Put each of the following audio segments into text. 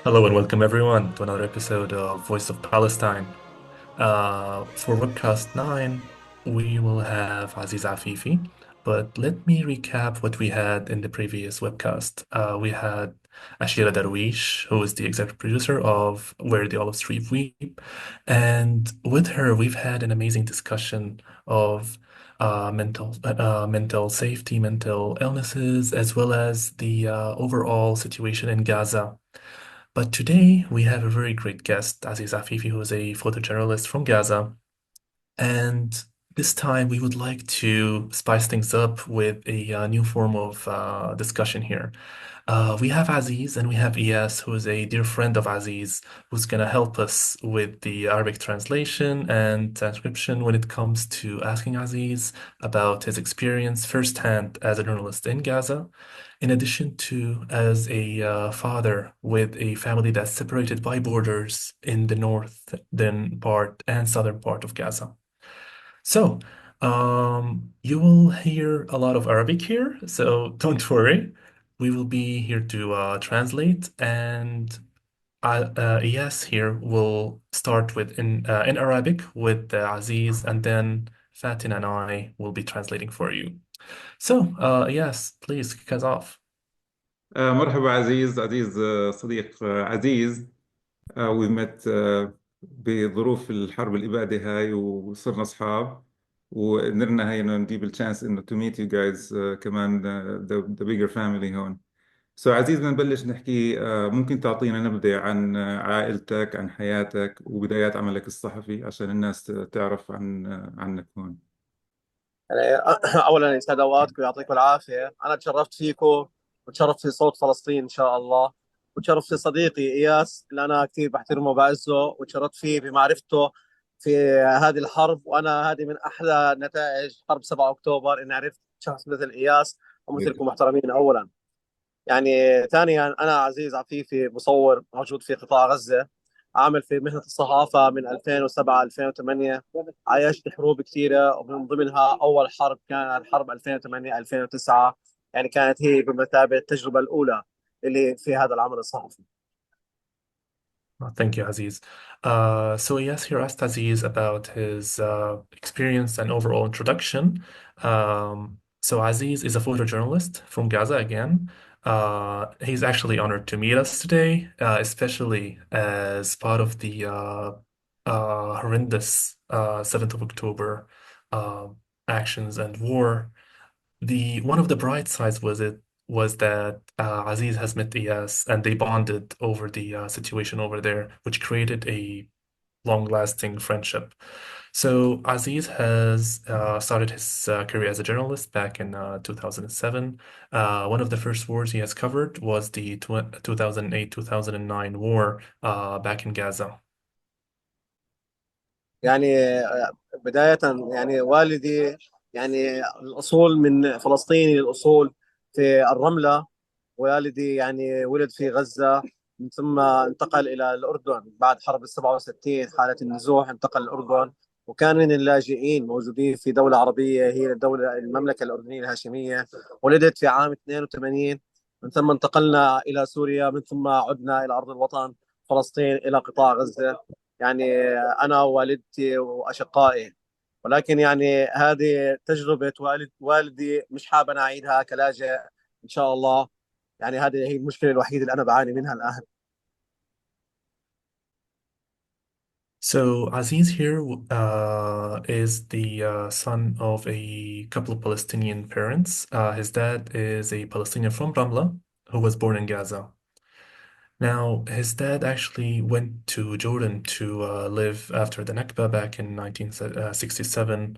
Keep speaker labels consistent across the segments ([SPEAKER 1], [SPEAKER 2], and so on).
[SPEAKER 1] Hello and welcome everyone to another episode of Voice of Palestine. For webcast 9, we will have Aziz Afifi, but let me recap what we had in the previous webcast. We had Ashira Darwish, who is the executive producer of Where the Olive Trees Weep, and with her, we've had an amazing discussion of mental safety, mental illnesses, as well as the overall situation in Gaza. But today we have a very great guest, Aziz Afifi, who is a photojournalist from Gaza. And this time we would like to spice things up with a new form of discussion here. We have Aziz and we have Iyas, who is a dear friend of Aziz, who's going to help us with the Arabic translation and transcription when it comes to asking Aziz about his experience firsthand as a journalist in Gaza, in addition to as a father with a family that's separated by borders in the northern part and southern part of Gaza. So, you will hear a lot of Arabic here, so don't worry. We will be here to translate, and Iyas here will start with in Arabic with Aziz, and then Fatin and I will be translating for you. So, Iyas, please kick us off.
[SPEAKER 2] مرحبا عزيز صديق عزيز. we met بظروف الحرب الإبادة هاي وصرنا أصحاب وقدرنا هاي إنه نجيب الشانس إنه to meet you guys كمان the bigger family هون. عزيز بدنا نبلش نحكي. ممكن تعطينا نبذة عن عائلتك، عن حياتك وبدايات عملك الصحفي عشان الناس تعرف عنك هون.
[SPEAKER 3] يعني اولا يسعد اوقاتكم ويعطيكم العافيه. انا تشرفت فيكم وتشرفت في صوت فلسطين ان شاء الله، وتشرفت في صديقي اياس اللي انا كثير بحترمه وبعزه، وتشرفت فيه بمعرفته في هذه الحرب. وانا هذه من احلى نتائج حرب 7 اكتوبر اني عرفت شخص مثل اياس ومثلكم محترمين اولا. يعني ثانيا انا عزيز عفيفي، مصور موجود في قطاع غزه، عامل في مهنة الصحافة من 2007 2008. عايشت حروب كثيرة ومن ضمنها أول حرب كانت حرب 2008 2009، يعني كانت هي بمثابة التجربة الأولى اللي في هذا العمل الصحفي.
[SPEAKER 1] Thank you, Aziz. So yes, here asked Aziz about his experience and overall introduction. So Aziz is a photojournalist from Gaza again. He's actually honored to meet us today, especially as part of the horrendous 7th of October uh, actions and war. The one of the bright sides was that Aziz has met Iyas and they bonded over the situation over there, which created a long-lasting friendship. So Aziz has started his career as a journalist back in 2007. One of the first wars he has covered was the 2008-2009 war back in Gaza.
[SPEAKER 3] يعني بداية يعني والدي يعني الأصول من فلسطيني، للأصول في الرملة. والدي يعني ولد في غزة، من ثم انتقل إلى الأردن بعد حرب ال67، حالة النزوح انتقل الأردن، وكان من اللاجئين موجودين في دولة عربية هي الدولة المملكة الأردنية الهاشمية. ولدت في عام 82، من ثم انتقلنا إلى سوريا، من ثم عدنا إلى أرض الوطن فلسطين إلى قطاع غزة. يعني أنا ووالدتي وأشقائي، ولكن يعني هذه تجربة والدي مش حابة أنا أعيدها كلاجئ إن شاء الله. يعني هذه هي المشكلة الوحيدة اللي أنا بعاني منها الآن.
[SPEAKER 1] So Aziz here is the son of a couple of Palestinian parents. His dad is a Palestinian from Ramlah who was born in Gaza. Now, his dad actually went to Jordan to live after the Nakba back in 1967.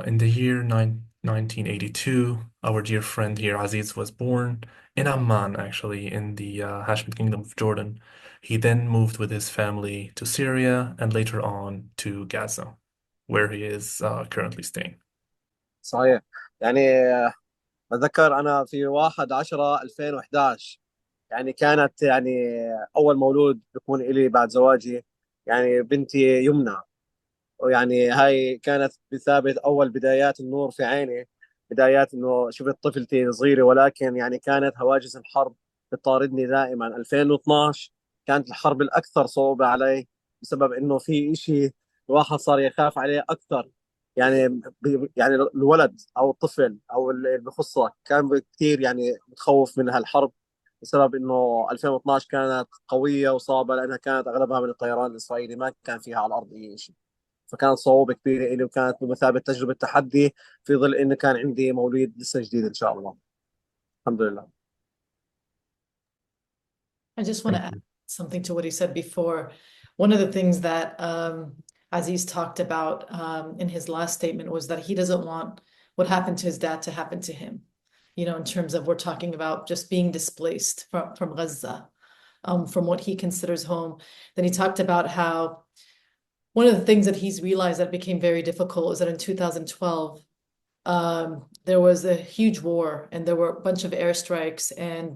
[SPEAKER 1] In the year 1982, our dear friend here, Aziz, was born in Amman, actually, in the Hashemite Kingdom of Jordan. He then moved with his family to Syria and later on to Gaza, where he is currently staying.
[SPEAKER 3] صحيح. يعني بتذكر أنا في 1/10/2011، يعني كانت يعني أول مولود بيكون إلي بعد زواجي، يعني بنتي يمنى. ويعني هاي كانت بثابت أول بدايات النور في عيني، بدايات إنه شفت طفلتي صغيرة، ولكن يعني كانت هواجس الحرب بتطاردني دائما. 2012 كانت الحرب الأكثر صعوبة علي، بسبب إنه في إشي الواحد صار يخاف عليه أكثر. يعني يعني الولد أو الطفل أو اللي بخصه كان كثير يعني متخوف من هالحرب، بسبب إنه 2012 كانت قوية وصعبة، لأنها كانت أغلبها من الطيران الإسرائيلي، ما كان فيها على الأرض أي شيء. فكانت صعوبة كبيرة إلي، وكانت بمثابة تجربة تحدي، في ظل إنه كان عندي مولود لسه جديد إن شاء الله. الحمد لله.
[SPEAKER 4] I just want
[SPEAKER 1] Thank
[SPEAKER 4] to add
[SPEAKER 1] you.
[SPEAKER 4] something to what he said before. One of the things that Aziz talked about in his last statement was that he doesn't want what happened to his dad to happen to him. You know, in terms of we're talking about just being displaced from Gaza, from what he considers home. Then he talked about how one of the things that he's realized that became very difficult is that in 2012, there was a huge war and there were a bunch of airstrikes, and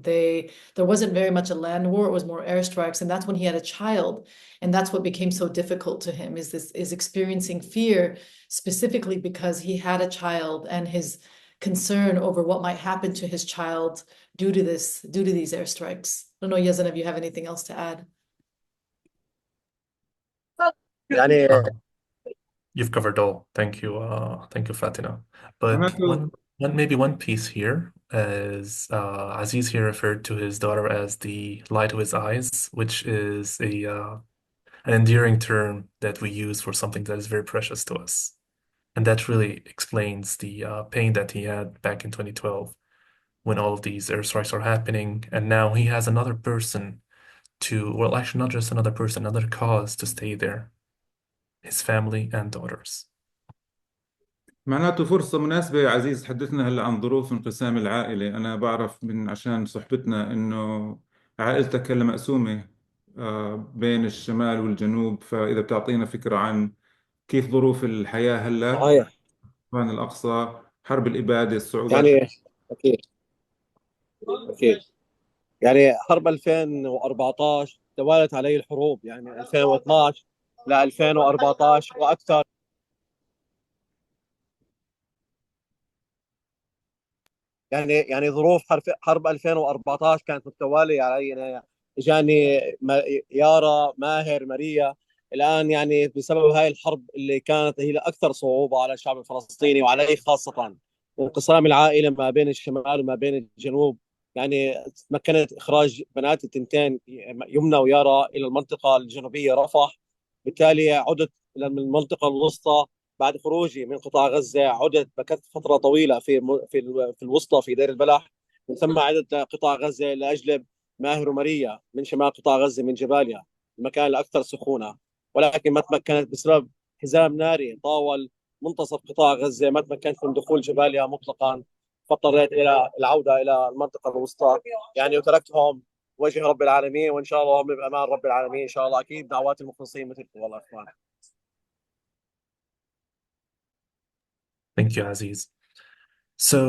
[SPEAKER 4] there wasn't very much a land war, it was more airstrikes, and that's when he had a child, and that's what became so difficult to him, is experiencing fear, specifically because he had a child, and his concern over what might happen to his child due to these airstrikes. I don't know, Yazan, if you have anything else to add.
[SPEAKER 3] يعني
[SPEAKER 1] You've covered all. Thank you, Fatina. But
[SPEAKER 2] معناته
[SPEAKER 1] maybe one piece here is Aziz here referred to his daughter as the light of his eyes, which is an endearing term that we use for something that is very precious to us. And that really explains the pain that he had back in 2012 when all of these airstrikes are happening. And now he has another person well, actually, not just another person, another cause to stay there, his family and daughters.
[SPEAKER 2] معناته فرصة مناسبة يا عزيز. حدثنا هلا عن ظروف انقسام العائلة. أنا بعرف من عشان صحبتنا إنه عائلتك هلا مقسومة بين الشمال والجنوب، فإذا بتعطينا فكرة عن كيف ظروف الحياة هلا
[SPEAKER 3] صحيح.
[SPEAKER 2] في الأقصى، حرب الإبادة، الصعوبات.
[SPEAKER 3] يعني أكيد، أكيد. يعني حرب 2014 توالت علي الحروب، يعني من 2012 ل 2014 وأكثر. يعني ظروف حرب 2014 كانت متوالية علي. أنا اجاني يارا، ماهر، ماريا. الآن يعني بسبب هاي الحرب اللي كانت هي الأكثر صعوبة على الشعب الفلسطيني وعلي خاصة، انقسام العائلة ما بين الشمال وما بين الجنوب، يعني تمكنت إخراج بناتي التنتين يمنى ويارا إلى المنطقة الجنوبية رفح. بالتالي عدت إلى المنطقة الوسطى. بعد خروجي من قطاع غزة عدت، مكثت فترة طويلة في الوسطى في دير البلح. من ثم عدت قطاع غزة لأجلب ماهر وماريا من شمال قطاع غزة، من جباليا، المكان الأكثر سخونة. ولكن ما تمكنت بسبب حزام ناري طاول منتصف قطاع غزة، ما تمكنت من دخول جباليا مطلقا. فاضطريت إلى العودة إلى المنطقة الوسطى، يعني وتركتهم وجه رب العالمين، وإن شاء الله هم بأمان رب العالمين إن شاء الله. أكيد دعوات المخلصين مثلكم والله إخوان.
[SPEAKER 1] Thank you, Aziz. So,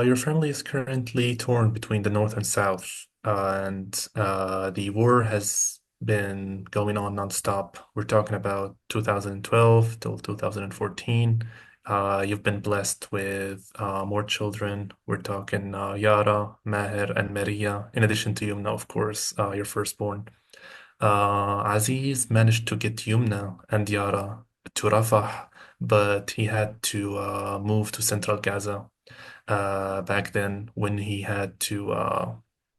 [SPEAKER 1] your family is currently torn between the north and south, and the war has been going on nonstop. We're talking about 2012 till 2014. You've been blessed with more children. We're talking Yara, Maher, and Maria, in addition to Yumna, of course, your firstborn. Aziz managed to get Yumna and Yara to Rafah, but he had to move to central Gaza back then when he had to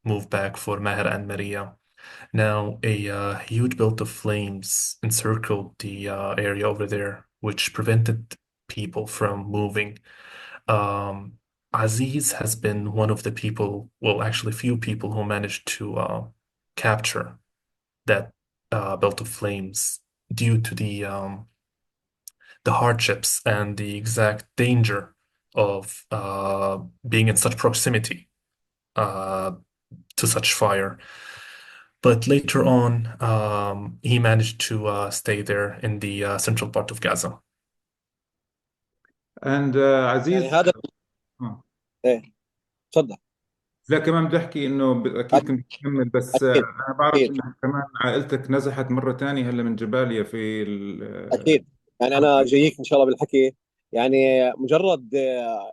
[SPEAKER 1] move back for Maher and Maria. Now, a huge belt of flames encircled the area over there, which prevented people from moving. Um, Aziz has been one of the people, well, actually, few people who managed to capture that belt of flames due to the hardships and the exact danger of being in such proximity uh, to such fire. But later on, he managed to stay there in the central part of Gaza.
[SPEAKER 2] and
[SPEAKER 3] يعني
[SPEAKER 2] عزيز
[SPEAKER 3] هذا
[SPEAKER 2] آه.
[SPEAKER 3] إيه، تفضل.
[SPEAKER 2] لا، كمان بدي احكي انه اكيد كنت تكمل، بس
[SPEAKER 3] أكيد،
[SPEAKER 2] انا بعرف
[SPEAKER 3] أكيد،
[SPEAKER 2] انك كمان عائلتك نزحت مرة تانية هلا من جباليا في
[SPEAKER 3] أكيد. يعني
[SPEAKER 2] الحرب.
[SPEAKER 3] أنا جايك إن شاء الله بالحكي. يعني مجرد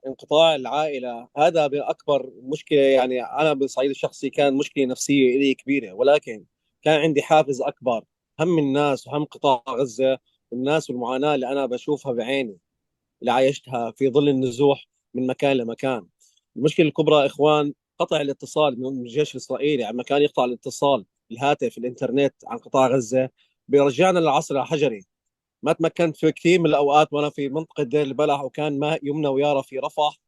[SPEAKER 3] انقطاع العائلة هذا بأكبر مشكلة. يعني أنا بصعيد الشخصي كان مشكلة نفسية لي كبيرة، ولكن كان عندي حافز أكبر، هم الناس وهم قطاع غزة، الناس والمعاناة اللي أنا بشوفها بعيني، اللي عايشتها في ظل النزوح من مكان لمكان. المشكلة الكبرى إخوان قطع الاتصال من الجيش الإسرائيلي. عندما كان يقطع الاتصال، الهاتف، الإنترنت عن قطاع غزة، بيرجعنا للعصر الحجري. ما تمكنت في كثير من الاوقات وانا في منطقه دير البلح، وكان ما يمنى ويارا في رفح،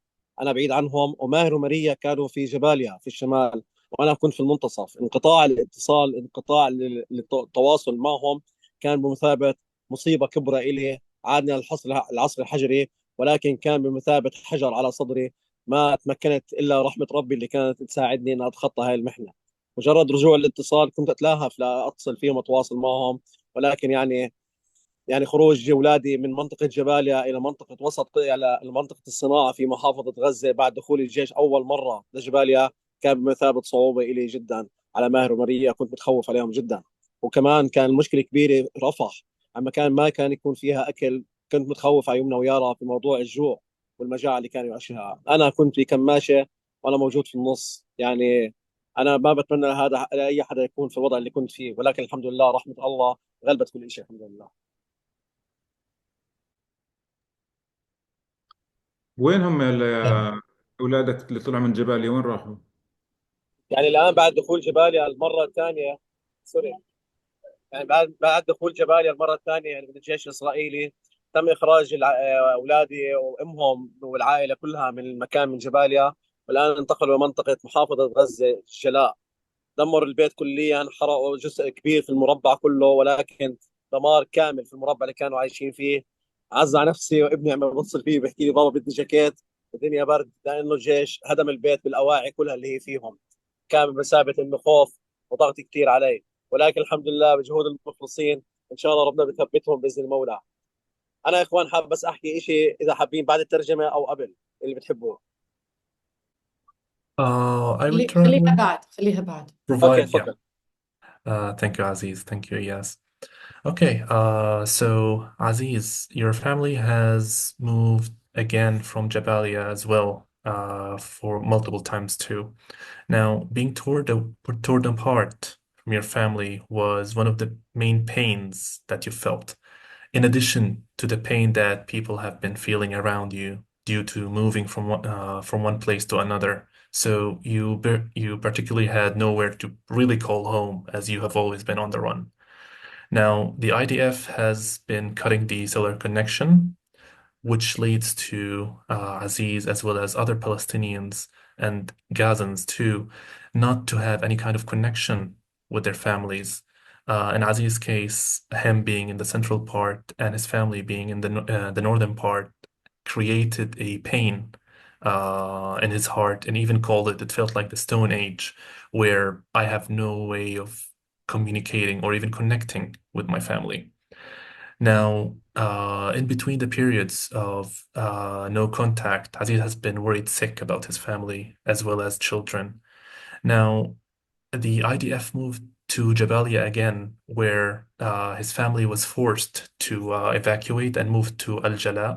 [SPEAKER 3] انا بعيد عنهم، وماهر وماريا كانوا في جباليا في الشمال، وانا كنت في المنتصف. انقطاع الاتصال، انقطاع التواصل معهم كان بمثابه مصيبه كبرى الي. عادنا العصر الحجري، ولكن كان بمثابه حجر على صدري. ما تمكنت الا رحمه ربي اللي كانت تساعدني ان اتخطى هاي المحنه. مجرد رجوع الاتصال كنت اتلاهف لا اتصل فيهم واتواصل معهم. ولكن يعني خروج اولادي من منطقه جباليا الى منطقه وسط، الى منطقه الصناعه في محافظه غزه بعد دخول الجيش اول مره لجباليا، كان بمثابه صعوبه الي جدا على ماهر وماريا. كنت متخوف عليهم جدا. وكمان كان المشكله كبيره رفح، اما كان ما كان يكون فيها اكل، كنت متخوف على يمنى ويارا في موضوع الجوع والمجاعه اللي كانوا يعيشوها. انا كنت في كماشه وانا موجود في النص. يعني انا ما بتمنى هذا لاي حدا يكون في الوضع اللي كنت فيه، ولكن الحمد لله رحمه الله غلبت كل شيء الحمد لله.
[SPEAKER 2] وين هم أولادك اللي طلعوا من جباليا، وين راحوا؟
[SPEAKER 3] يعني الان بعد دخول جباليا المره الثانيه، سوري، يعني بعد دخول جباليا المره الثانيه يعني من الجيش الاسرائيلي، تم اخراج اولادي وامهم والعائله كلها من المكان من جباليا، والان انتقلوا لمنطقه محافظه غزه الجلاء. دمروا البيت كليا، حرقوا جزء كبير في المربع كله، ولكن دمار كامل في المربع اللي كانوا عايشين فيه. عز على نفسي، وابني عم بتصل فيه بيحكي لي بابا بدي جاكيت، الدنيا برد، لانه الجيش هدم البيت بالاواعي كلها اللي هي فيهم. كان بمثابه انه خوف وضغط كثير علي، ولكن الحمد لله بجهود المخلصين ان شاء الله ربنا بثبتهم باذن المولى. انا يا اخوان حاب بس احكي شيء، اذا حابين بعد الترجمه او قبل اللي بتحبوه.
[SPEAKER 1] I
[SPEAKER 4] خليها
[SPEAKER 1] return
[SPEAKER 4] بعد، خليها بعد.
[SPEAKER 3] اوكي
[SPEAKER 1] provide, yeah.
[SPEAKER 3] تفضل.
[SPEAKER 1] Thank you, Aziz. Thank you, yes. Okay, so Aziz, your family has moved again from Jabalia as well, for multiple times too. Now, being torn apart from your family was one of the main pains that you felt, in addition to the pain that people have been feeling around you due to moving from one place to another. So you particularly had nowhere to really call home, as you have always been on the run. Now, the IDF has been cutting the cellular connection, which leads to Aziz as well as other Palestinians and Gazans too, not to have any kind of connection with their families. In Aziz's case, him being in the central part and his family being in the northern part created a pain in his heart, and even called it felt like the Stone Age, where I have no way of communicating or even connecting with my family. Now, in between the periods of no contact, Aziz has been worried sick about his family as well as children. Now, the IDF moved to Jabalia again, where his family was forced to evacuate and move to Al Jala.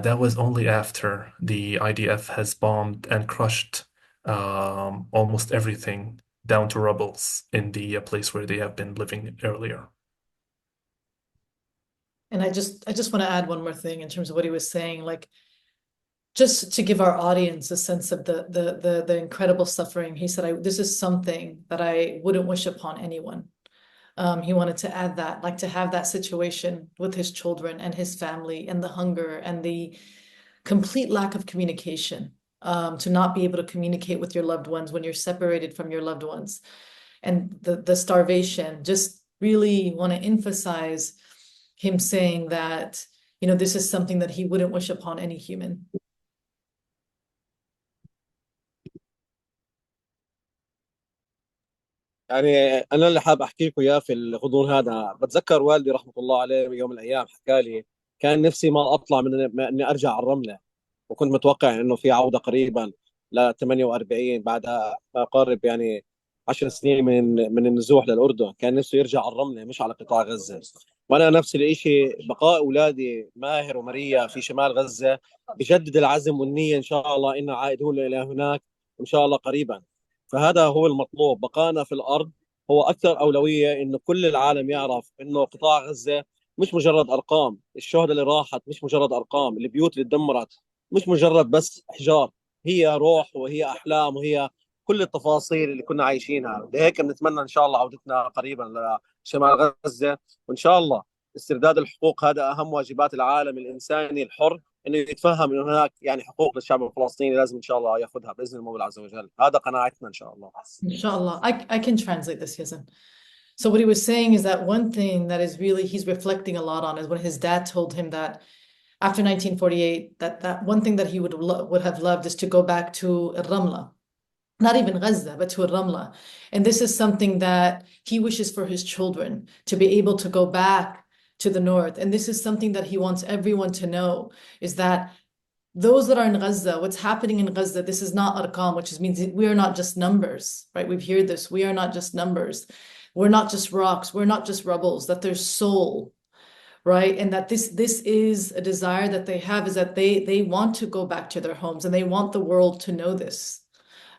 [SPEAKER 1] That was only after the IDF has bombed and crushed almost everything down to rubbles in the place where they have been living earlier.
[SPEAKER 4] And I just want to add one more thing in terms of what he was saying, like just to give our audience a sense of the incredible suffering. He said, this is something that I wouldn't wish upon anyone. He wanted to add that, like to have that situation with his children and his family and the hunger and the complete lack of communication, to not be able to communicate with your loved ones when you're separated from your loved ones, and the starvation. Just really want to emphasize him saying that, you know, this is something that he wouldn't wish upon any human.
[SPEAKER 3] يعني انا اللي حاب احكي لكم اياه في الغضون هذا، بتذكر والدي رحمه الله عليه يوم من الايام حكى لي كان نفسي ما اطلع من اني ارجع على الرمله، وكنت متوقع انه في عوده قريبا ل 48 بعد ما قارب يعني 10 سنين من النزوح للاردن. كان نفسه يرجع على الرمله مش على قطاع غزه. وانا نفس الشيء. بقاء اولادي ماهر وماريا في شمال غزه بجدد العزم والنيه ان شاء الله ان عائدون الى هناك ان شاء الله قريبا. فهذا هو المطلوب، بقائنا في الارض هو اكثر اولويه، انه كل العالم يعرف انه قطاع غزه مش مجرد ارقام، الشهداء اللي راحت مش مجرد ارقام، البيوت اللي تدمرت مش مجرد بس احجار، هي روح وهي احلام وهي كل التفاصيل اللي كنا عايشينها. لهيك بنتمنى ان شاء الله عودتنا قريبا لشمال غزه، وان شاء الله استرداد الحقوق هذا اهم واجبات العالم الانساني الحر، انه يتفهم انه هناك يعني حقوق للشعب الفلسطيني لازم ان شاء الله ياخذها باذن المولى عز وجل. هذا قناعتنا ان شاء الله.
[SPEAKER 4] Inshallah. I can translate this, Yazan. So what he was saying is that one thing that is really he's reflecting a lot on is when his dad told him that after 1948, that one thing that he would have loved is to go back to Ramlah, not even Gaza, but to Ramlah. And this is something that he wishes for his children to be able to go back to the north. And this is something that he wants everyone to know, is that those that are in Gaza, what's happening in Gaza, this is not arqam, which means we are not just numbers, right? We've heard this. We are not just numbers. We're not just rocks. We're not just rubbles, that there's soul, right? And that this is a desire that they have, is that they want to go back to their homes and they want the world to know this.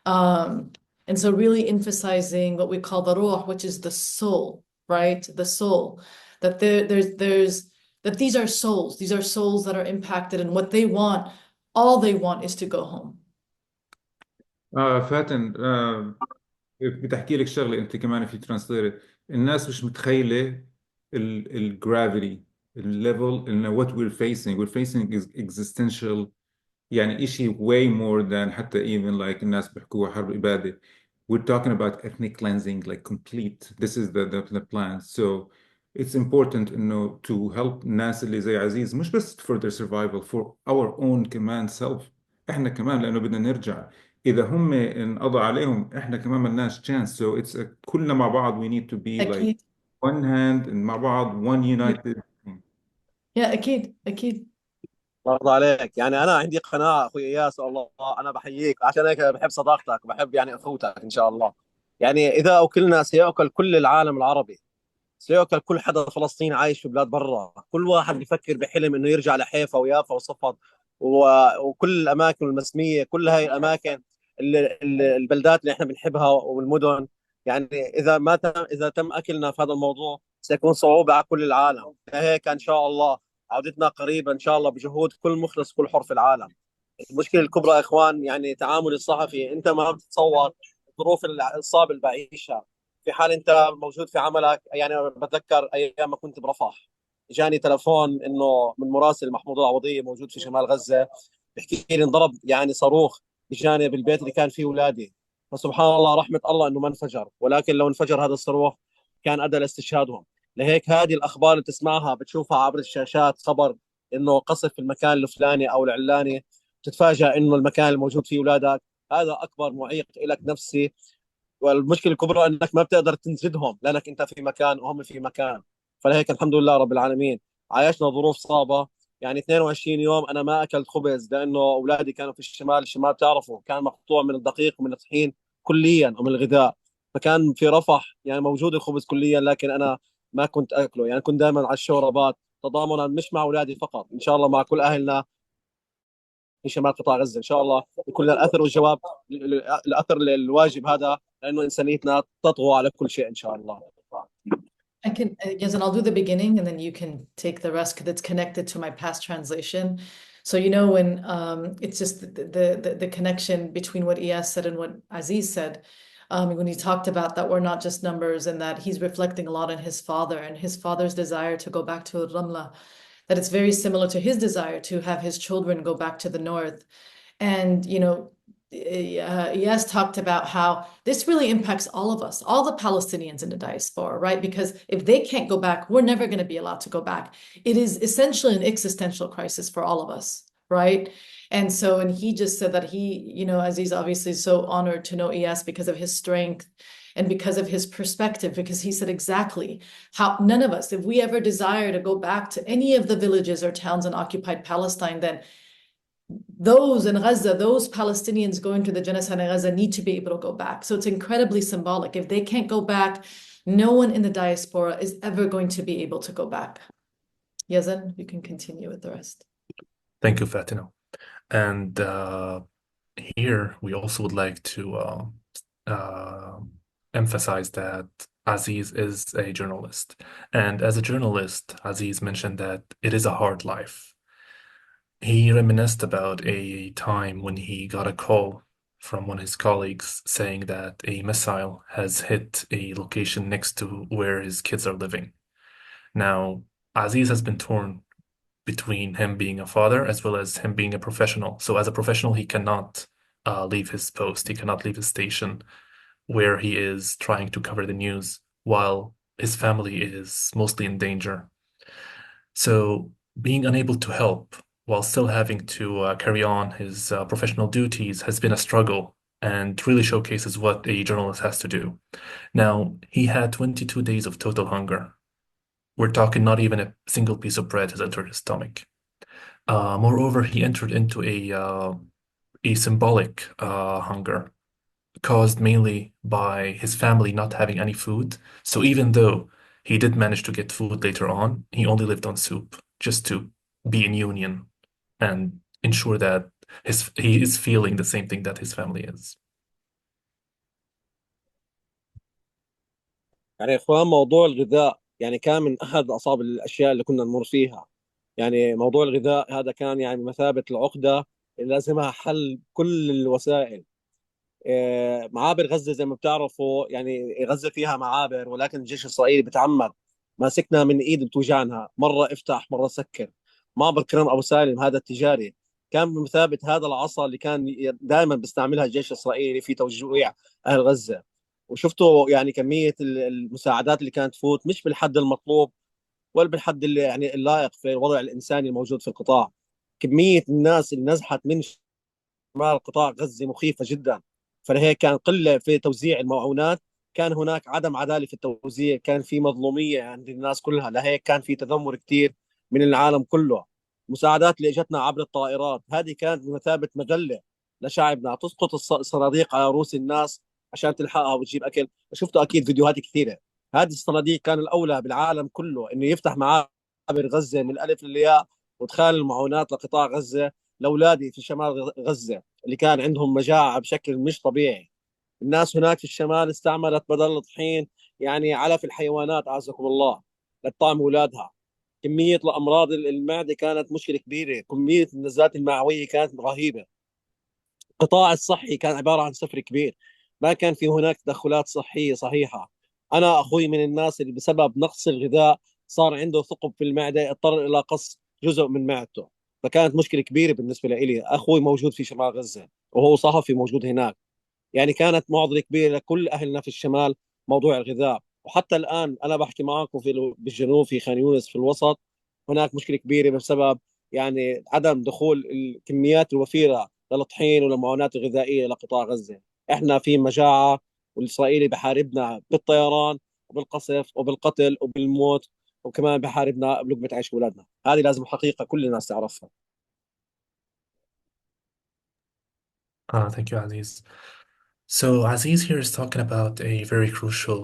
[SPEAKER 4] And so really emphasizing what we call the ruh, which is the soul, right? The soul, that there's that these are souls that are impacted, and what they want, all they want is to go home.
[SPEAKER 2] فاتن، بتحكي لك شغله انت كمان في ترانسليت. الناس مش متخيله الجرافيتي، الليفل، انه what we're facing is existential. يعني إشي way more than حتى even like الناس بيحكوها حرب إبادة. We're talking about ethnic cleansing, like complete. This is the plan. So it's important إنه to help الناس اللي زي عزيز، مش بس for their survival, for our own كمان self. إحنا كمان لأنه بدنا نرجع. إذا هم انقضى عليهم إحنا كمان ملناش chance. So it's كلنا مع بعض. We need to be like
[SPEAKER 4] أكيد.
[SPEAKER 2] one hand and مع بعض one united.
[SPEAKER 4] Yeah, أكيد.
[SPEAKER 3] الله يرضى عليك. يعني انا عندي قناعه اخوي اياس، والله انا بحييك عشان هيك بحب صداقتك وبحب يعني اخوتك ان شاء الله. يعني اذا اكلنا سياكل كل العالم العربي، سيأكل كل حدا فلسطيني عايش في بلاد برا. كل واحد بيفكر بحلم انه يرجع لحيفا ويافا وصفد وكل الاماكن المسميه، كل هاي الاماكن البلدات اللي احنا بنحبها والمدن. يعني اذا تم اكلنا في هذا الموضوع سيكون صعوبه على كل العالم. هيك ان شاء الله عودتنا قريبا ان شاء الله بجهود كل مخلص كل حر في العالم. المشكله الكبرى يا اخوان يعني تعامل الصحفي، انت ما بتتصور الظروف الصعبه اللي بعيشها في حال انت موجود في عملك. يعني أنا بتذكر ايام ما كنت برفح، جاني تلفون انه من مراسل محمود العوضيه موجود في شمال غزه، بيحكي لي انضرب يعني صاروخ بجانب البيت اللي كان فيه اولادي. فسبحان الله رحمه الله انه ما انفجر، ولكن لو انفجر هذا الصاروخ كان ادى لاستشهادهم. لهيك هذه الاخبار اللي بتسمعها بتشوفها عبر الشاشات، خبر انه قصف في المكان الفلاني او العلاني، تتفاجأ انه المكان الموجود فيه اولادك، هذا اكبر معيق لك نفسي. والمشكله الكبرى انك ما بتقدر تنجدهم لانك انت في مكان وهم في مكان. فلهيك الحمد لله رب العالمين عايشنا ظروف صعبه. يعني 22 يوم انا ما اكلت خبز لانه اولادي كانوا في الشمال. الشمال بتعرفوا كان مقطوع من الدقيق ومن الطحين كليا ومن الغذاء. فكان في رفح يعني موجود الخبز كليا، لكن انا ما كنت اكله. يعني كنت دائما على الشوربات تضامنا مش مع اولادي فقط، ان شاء الله مع كل اهلنا في شمال قطاع غزه. ان شاء الله يكون الاثر والجواب الاثر الواجب هذا، لانه انسانيتنا تطغى على كل شيء ان شاء الله.
[SPEAKER 4] I can, yes, and I'll do the beginning and then you can take the rest because it's connected to my past translation. So, you know, when it's just the connection between what Iyas said and what Aziz said, when he talked about that we're not just numbers and that he's reflecting a lot on his father and his father's desire to go back to Ramlah, that it's very similar to his desire to have his children go back to the north. And, you know, Iyas talked about how this really impacts all of us, all the Palestinians in the diaspora, right? Because if they can't go back, we're never going to be allowed to go back. It is essentially an existential crisis for all of us, right? And so, and he just said that he, you know, Aziz obviously is so honored to know Iyas because of his strength and because of his perspective, because he said exactly how none of us, if we ever desire to go back to any of the villages or towns in occupied Palestine, then those in Gaza, those Palestinians going to the genocide in Gaza need to be able to go back. So it's incredibly symbolic. If they can't go back, no one in the diaspora is ever going to be able to go back. Yazan, you can continue with the rest.
[SPEAKER 1] Thank you, Fatima. And here we also would like to uh, emphasize that Aziz is a journalist. And as a journalist, Aziz mentioned that it is a hard life. He reminisced about a time when he got a call from one of his colleagues saying that a missile has hit a location next to where his kids are living. Now, Aziz has been torn between him being a father as well as him being a professional. So, as a professional, he cannot leave his post, he cannot leave his station where he is trying to cover the news while his family is mostly in danger. So, being unable to help while still having to carry on his professional duties has been a struggle and really showcases what a journalist has to do. Now, he had 22 days of total hunger. We're talking not even a single piece of bread has entered his stomach. Moreover, he entered into a symbolic hunger caused mainly by his family not having any food. So even though he did manage to get food later on, he only lived on soup just to be in union and ensure that he is feeling the same thing that his family is.
[SPEAKER 3] يعني يا اخوان، موضوع الغذاء يعني كان من احد اصعب الاشياء اللي كنا نمر فيها. يعني موضوع الغذاء هذا كان يعني بمثابة العقدة اللي لازمها حل بكل الوسائل. معابر غزة زي ما بتعرفوا، يعني غزة فيها معابر، ولكن الجيش الإسرائيلي بتعمد ماسكنا من إيد بتوجعنا، مرة افتح مرة سكر. معبر كرم أبو سالم هذا التجاري كان بمثابة هذا العصا اللي كان دائما بيستعملها الجيش الإسرائيلي في توجيع أهل غزة. وشفتوا يعني كمية المساعدات اللي كانت تفوت مش بالحد المطلوب ولا بالحد اللي يعني اللائق في الوضع الإنساني الموجود في القطاع. كمية الناس اللي نزحت من شمال قطاع غزة مخيفة جدا. فلهيك كان قلة في توزيع المعونات، كان هناك عدم عدالة في التوزيع، كان في مظلومية عند الناس كلها، لهيك كان في تذمر كثير من العالم كله. المساعدات اللي اجتنا عبر الطائرات هذه كانت بمثابة مذلة لشعبنا، تسقط الصناديق على رؤوس الناس عشان تلحقها وتجيب أكل. شفتوا أكيد فيديوهات كثيرة. هذه الصناديق كان الأولى بالعالم كله إنه يفتح معابر غزة من الألف للياء وادخال المعونات لقطاع غزة لأولادي في شمال غزة اللي كان عندهم مجاعة بشكل مش طبيعي. الناس هناك في الشمال استعملت بدل الطحين يعني علف الحيوانات أعزكم الله لطعم أولادها. كمية الأمراض المعدة كانت مشكلة كبيرة، كمية النزلات المعوية كانت رهيبة. القطاع الصحي كان عبارة عن صفر كبير، ما كان في هناك تدخلات صحية صحيحة. أنا أخوي من الناس اللي بسبب نقص الغذاء صار عنده ثقب في المعدة، اضطر إلى قص جزء من معدته. فكانت مشكلة كبيرة بالنسبة لي. أخوي موجود في شمال غزة وهو صحفي موجود هناك، يعني كانت معضلة كبيرة لكل أهلنا في الشمال موضوع الغذاء. وحتى الآن أنا بحكي معكم بالجنوب في خان يونس في الوسط، هناك مشكلة كبيرة بسبب يعني عدم دخول الكميات الوفيرة للطحين والمعونات الغذائية لقطاع غزة. احنا في مجاعة، والإسرائيلي بحاربنا بالطيران وبالقصف وبالقتل وبالموت، وكمان بحاربنا بلقمة عيش أولادنا. هذه لازم حقيقة كل الناس تعرفها.
[SPEAKER 1] Thank you, Aziz. So Aziz here is talking about a very crucial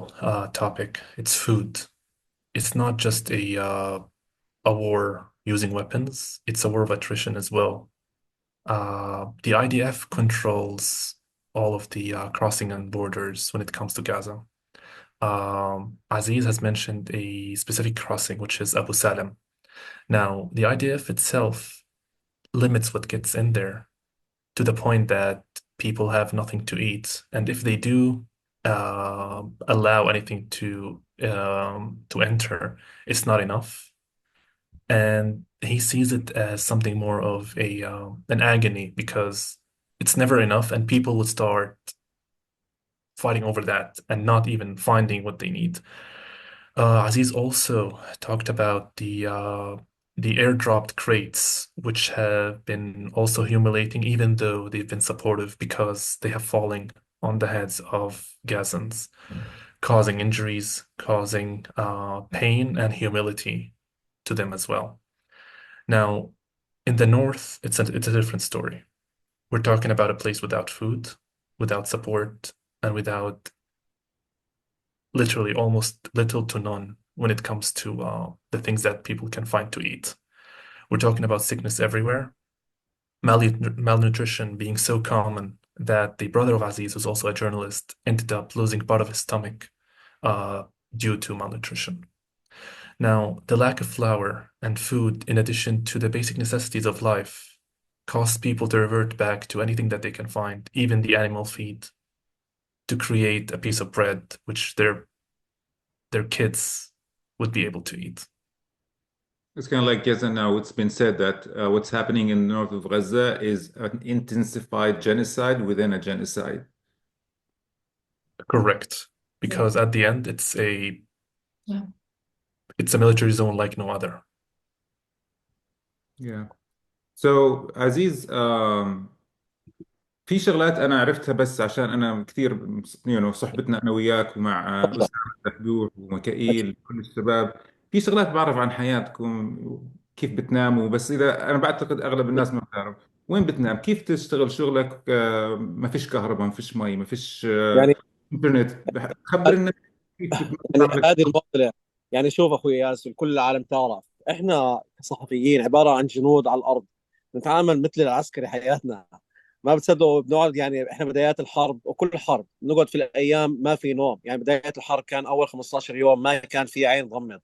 [SPEAKER 1] topic. It's food. It's not just a war using weapons, it's a war of attrition as well. The IDF controls all of the crossing and borders when it comes to Gaza. Aziz has mentioned a specific crossing, which is Abu Salam. Now, the IDF itself limits what gets in there to the point that people have nothing to eat. And if they do allow anything to enter, it's not enough. And he sees it as something more of a an agony because it's never enough, and people would start fighting over that and not even finding what they need. Aziz also talked about the airdropped crates, which have been also humiliating, even though they've been supportive because they have fallen on the heads of Gazans, causing injuries, causing pain and humility to them as well. Now, in the north, it's a different story. We're talking about a place without food, without support, and without literally almost little to none when it comes to the things that people can find to eat. We're talking about sickness everywhere, malnutrition being so common that the brother of Aziz, who's also a journalist, ended up losing part of his stomach uh, due to malnutrition. Now, the lack of flour and food, in addition to the basic necessities of life, cause people to revert back to anything that they can find, even the animal feed, to create a piece of bread which their kids would be able to eat.
[SPEAKER 2] It's kind of like, yes, and now it's been said that what's happening in the north of Gaza is an intensified genocide within a genocide.
[SPEAKER 1] Correct. Because at the end,
[SPEAKER 4] Yeah.
[SPEAKER 1] it's a military zone like no other.
[SPEAKER 2] Yeah. So Aziz, في شغلات أنا عرفتها بس عشان أنا كثير صحبتنا أنا وياك ومع
[SPEAKER 3] تفضل.
[SPEAKER 2] أسامة دحدوح ومكائيل كل الشباب. في شغلات بعرف عن حياتكم، كيف بتناموا، بس إذا أنا بعتقد أغلب الناس ما بتعرف وين بتنام، كيف تشتغل شغلك، ما فيش كهرباء، ما فيش مي، ما فيش
[SPEAKER 3] يعني
[SPEAKER 2] إنترنت، خبر الناس كيف
[SPEAKER 3] يعني
[SPEAKER 2] بتمارس.
[SPEAKER 3] هذه المعضله. يعني شوف اخوي ياسر، كل العالم تعرف احنا كصحفيين عباره عن جنود على الارض، نتعامل مثل العسكري حياتنا. ما بتصدقوا بنقعد، يعني احنا بدايات الحرب وكل حرب نقعد في الايام ما في نوم. يعني بدايات الحرب كان اول 15 يوم ما كان في عين غمض.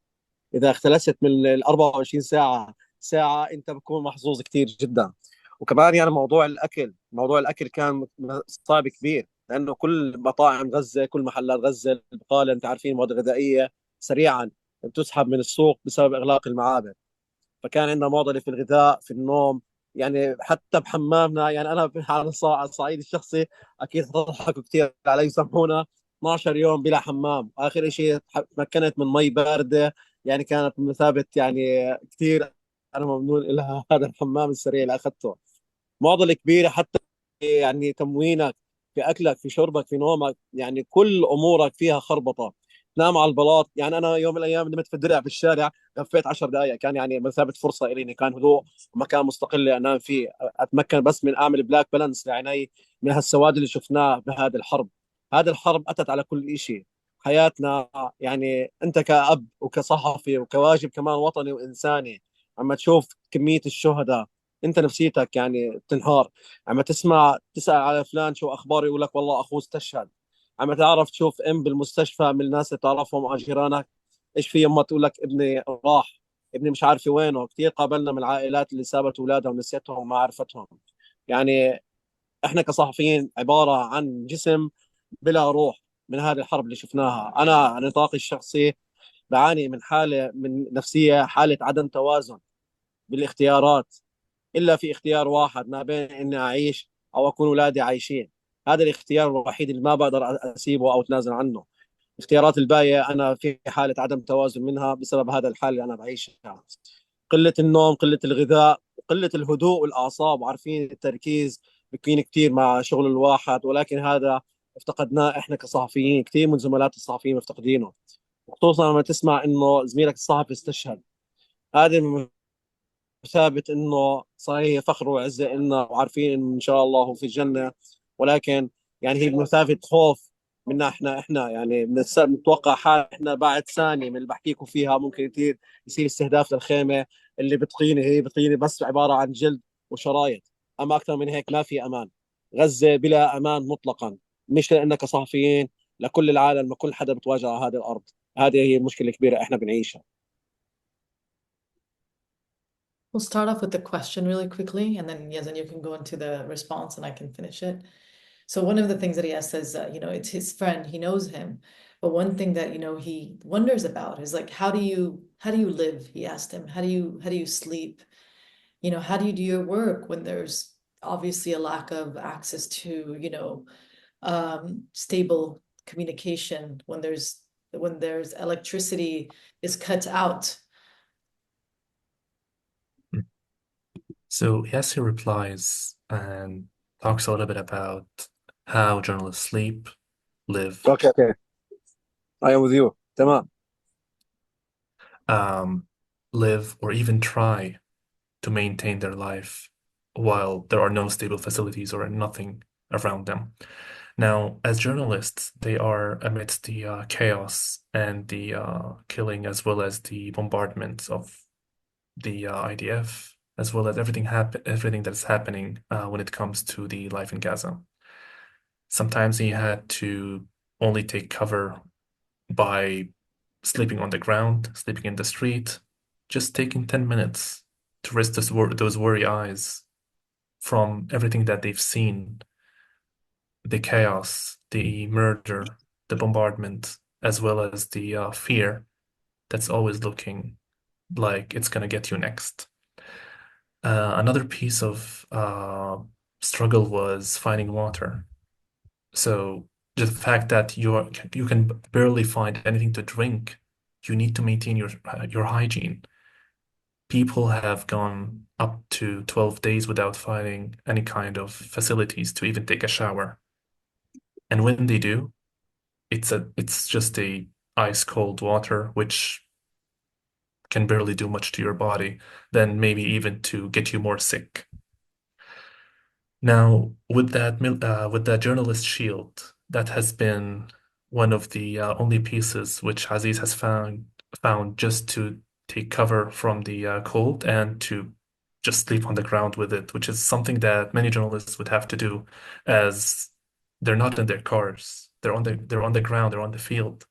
[SPEAKER 3] اذا اختلست من ال 24 ساعه ساعه انت بتكون محظوظ كثير جدا. وكمان يعني موضوع الاكل كان صعب كبير، لانه كل مطاعم غزه، كل محلات غزه، البقاله، انت عارفين المواد الغذائيه سريعا بتسحب من السوق بسبب اغلاق المعابر. فكان عندنا معضله في الغذاء، في النوم. يعني حتى بحمامنا، يعني انا على الصعيد الشخصي اكيد تضحكوا كثير علي، يسمونا 12 يوم بلا حمام. اخر شيء تمكنت من مي بارده، يعني كانت بمثابه يعني كثير. انا ممنون لها هذا الحمام السريع اللي اخذته. معضله كبيره حتى يعني تموينك، في اكلك، في شربك، في نومك، يعني كل امورك فيها خربطه. تنام على البلاط. يعني انا يوم من الايام نمت في الدرع في الشارع، غفيت 10 دقائق، كان يعني مثابه فرصه لي، كان هدوء ومكان مستقل انام فيه، اتمكن بس من اعمل بلاك بالانس لعيني من هالسواد اللي شفناه بهذه الحرب. هذه الحرب اتت على كل شيء حياتنا. يعني انت كأب وكصحفي وكواجب كمان وطني وانساني، اما تشوف كميه الشهداء انت نفسيتك يعني بتنهار. عم تسأل على فلان شو اخباره، يقول لك والله اخوه استشهد. عم تعرف تشوف ام بالمستشفى من الناس اللي تعرفهم او جيرانك، ايش في يمه تقول لك ابني راح، ابني مش عارف وينه. كثير قابلنا من العائلات اللي سابت اولادها ونسيتهم وما عرفتهم. يعني احنا كصحفيين عباره عن جسم بلا روح. من هذه الحرب اللي شفناها، انا على نطاقي الشخصي بعاني من حاله من نفسيه، حاله عدم توازن بالاختيارات. الا في اختيار واحد ما بين اني اعيش او اكون اولادي عايشين. هذا الاختيار الوحيد اللي ما بقدر اسيبه او اتنازل عنه. الاختيارات الباقيه انا في حاله عدم توازن منها بسبب هذا الحال اللي انا بعيشها. قله النوم، قله الغذاء، قله الهدوء والاعصاب. وعارفين التركيز بيكون كثير مع شغل الواحد، ولكن هذا افتقدناه احنا كصحفيين. كثير من زملات الصحفيين مفتقدينه، خصوصا لما تسمع انه زميلك الصحفي استشهد. هذه ثابت انه صحيح فخر وعزه لنا، وعارفين انه ان شاء الله هو في الجنه. ولكن يعني هي بمثابه خوف منا احنا يعني بنتوقع حال احنا بعد ثانيه من اللي بحكيكم فيها ممكن يصير استهداف للخيمه اللي بتقيني. هي بتقيني بس عباره عن جلد وشرايط، اما اكثر من هيك ما في امان. غزه بلا امان مطلقا، مش لانك صحفيين، لكل العالم، لكل حدا بتواجه على هذه الارض. هذه هي المشكله الكبيره احنا بنعيشها.
[SPEAKER 4] We'll start off with the question really quickly, and then Yazan, you can go into the response and I can finish it. So one of the things that he asked is, it's his friend, he knows him, but one thing that, he wonders about is like, how do you live? He asked him, how do you sleep? How do you do your work when there's obviously a lack of access to, stable communication, when there's electricity is cut out.
[SPEAKER 1] So Yasser replies and talks a little bit about how journalists sleep, live,
[SPEAKER 3] اوكي I am with you. تمام.
[SPEAKER 1] um, live, or even try to maintain their life while there are no stable facilities or nothing around them. Now, as journalists, they are amidst the chaos and the killing, as well as the bombardment of the IDF, as well as everything that's happening when it comes to the life in Gaza. Sometimes he had to only take cover by sleeping on the ground, sleeping in the street, just taking 10 minutes to rest those worry eyes from everything that they've seen, the chaos, the murder, the bombardment, as well as the fear that's always looking like it's gonna get you next. Another piece of struggle was finding water. So just the fact that you can barely find anything to drink, you need to maintain your hygiene. People have gone up to 12 days without finding any kind of facilities to even take a shower. And when they do, it's just a ice cold water, which can barely do much to your body, then maybe even to get you more sick. Now, with that journalist shield, that has been one of the only pieces which Aziz has found just to take cover from the cold and to just sleep on the ground with it, which is something that many journalists would have to do, as they're not in their cars, they're on the ground, they're on the field,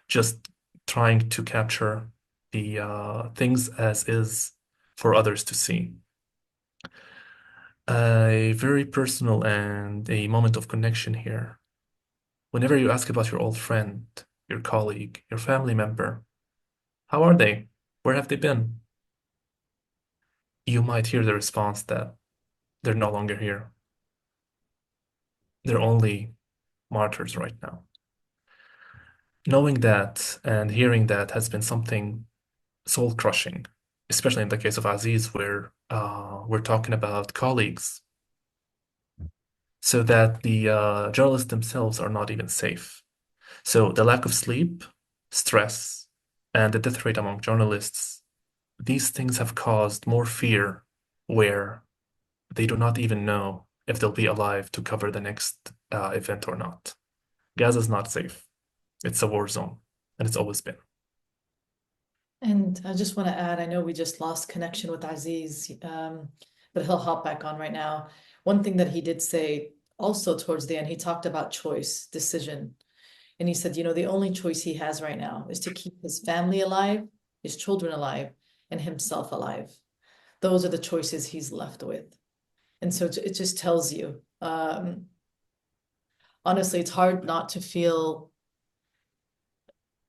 [SPEAKER 1] just trying to capture the things as is for others to see. A very personal and a moment of connection here. Whenever you ask about your old friend, your colleague, your family member, how are they? Where have they been? You might hear the response that they're no longer here. They're only martyrs right now. Knowing that and hearing that has been something soul crushing, especially in the case of Aziz, where we're talking about colleagues, so that the journalists themselves are not even safe. So the lack of sleep, stress, and the death rate among journalists, these things have caused more fear where they do not even know if they'll be alive to cover the next event or not. Gaza is not safe. It's a war zone, and it's always been.
[SPEAKER 4] And I just want to add, I know we just lost connection with Aziz, but he'll hop back on right now. One thing that he did say also towards the end, he talked about choice, decision. And he said, the only choice he has right now is to keep his family alive, his children alive, and himself alive. Those are the choices he's left with. And so it just tells you, honestly, it's hard not to feel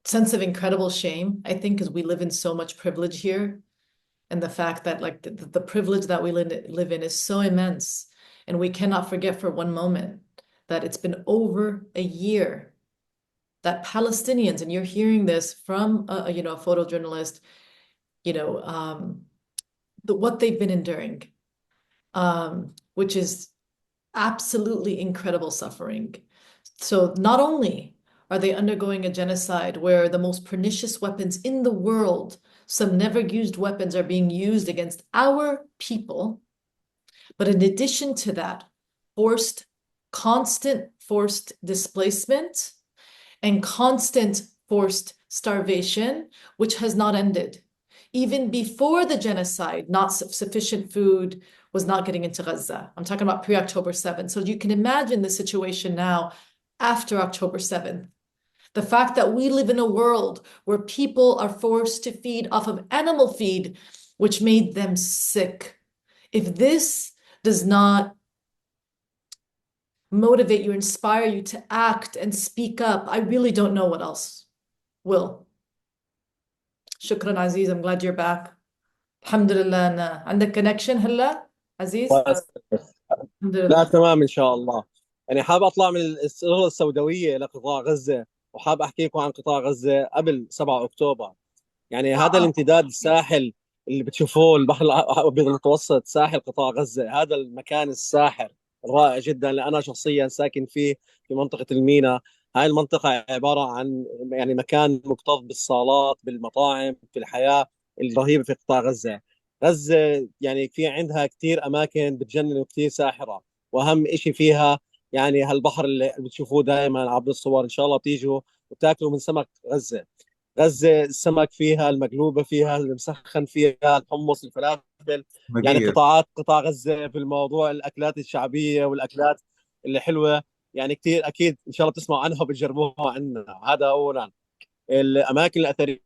[SPEAKER 4] sense of incredible shame, I think, because we live in so much privilege here. And the fact that like the privilege that we live in is so immense. And we cannot forget for one moment that it's been over a year that Palestinians, and you're hearing this from a photojournalist, what they've been enduring, which is absolutely incredible suffering. So not only are they undergoing a genocide where the most pernicious weapons in the world, some never used weapons, are being used against our people, but in addition to that, constant forced displacement and constant forced starvation, which has not ended. Even before the genocide, not sufficient food was not getting into Gaza. I'm talking about pre-October 7th. So you can imagine the situation now after October 7th. The fact that we live in a world where people are forced to feed off of animal feed, which made them sick. If this does not motivate you, inspire you to act and speak up, I really don't know what else will. Shukran, Aziz. I'm glad you're back. Alhamdulillah. عندك connection هلا عزيز؟ الحمد
[SPEAKER 3] لا
[SPEAKER 4] لله.
[SPEAKER 3] تمام ان شاء الله. يعني حاب اطلع من الصورة السوداوية لقطاع غزة، وحاب احكي لكم عن قطاع غزة قبل 7 اكتوبر. يعني هذا الامتداد الساحل اللي بتشوفوه، البحر الابيض المتوسط، ساحل قطاع غزة، هذا المكان الساحر الرائع جدا اللي انا شخصيا ساكن فيه في منطقة المينا. هاي المنطقة عبارة عن يعني مكان مكتظ بالصالات، بالمطاعم، في الحياة الرهيبة في قطاع غزة. غزة يعني في عندها كثير أماكن بتجنن وكثير ساحرة، وأهم إشي فيها يعني هالبحر اللي بتشوفوه دائما عبر الصور، ان شاء الله بتيجوا وتاكلوا من سمك غزة. غزة السمك فيها، المقلوبة فيها، المسخن فيها، الحمص، الفلافل. يعني
[SPEAKER 2] مقية.
[SPEAKER 3] قطاع غزة في الموضوع الأكلات الشعبية والأكلات اللي حلوة. يعني كثير أكيد إن شاء الله بتسمعوا عنها وبتجربوها عندنا. هذا أولا. الأماكن الأثرية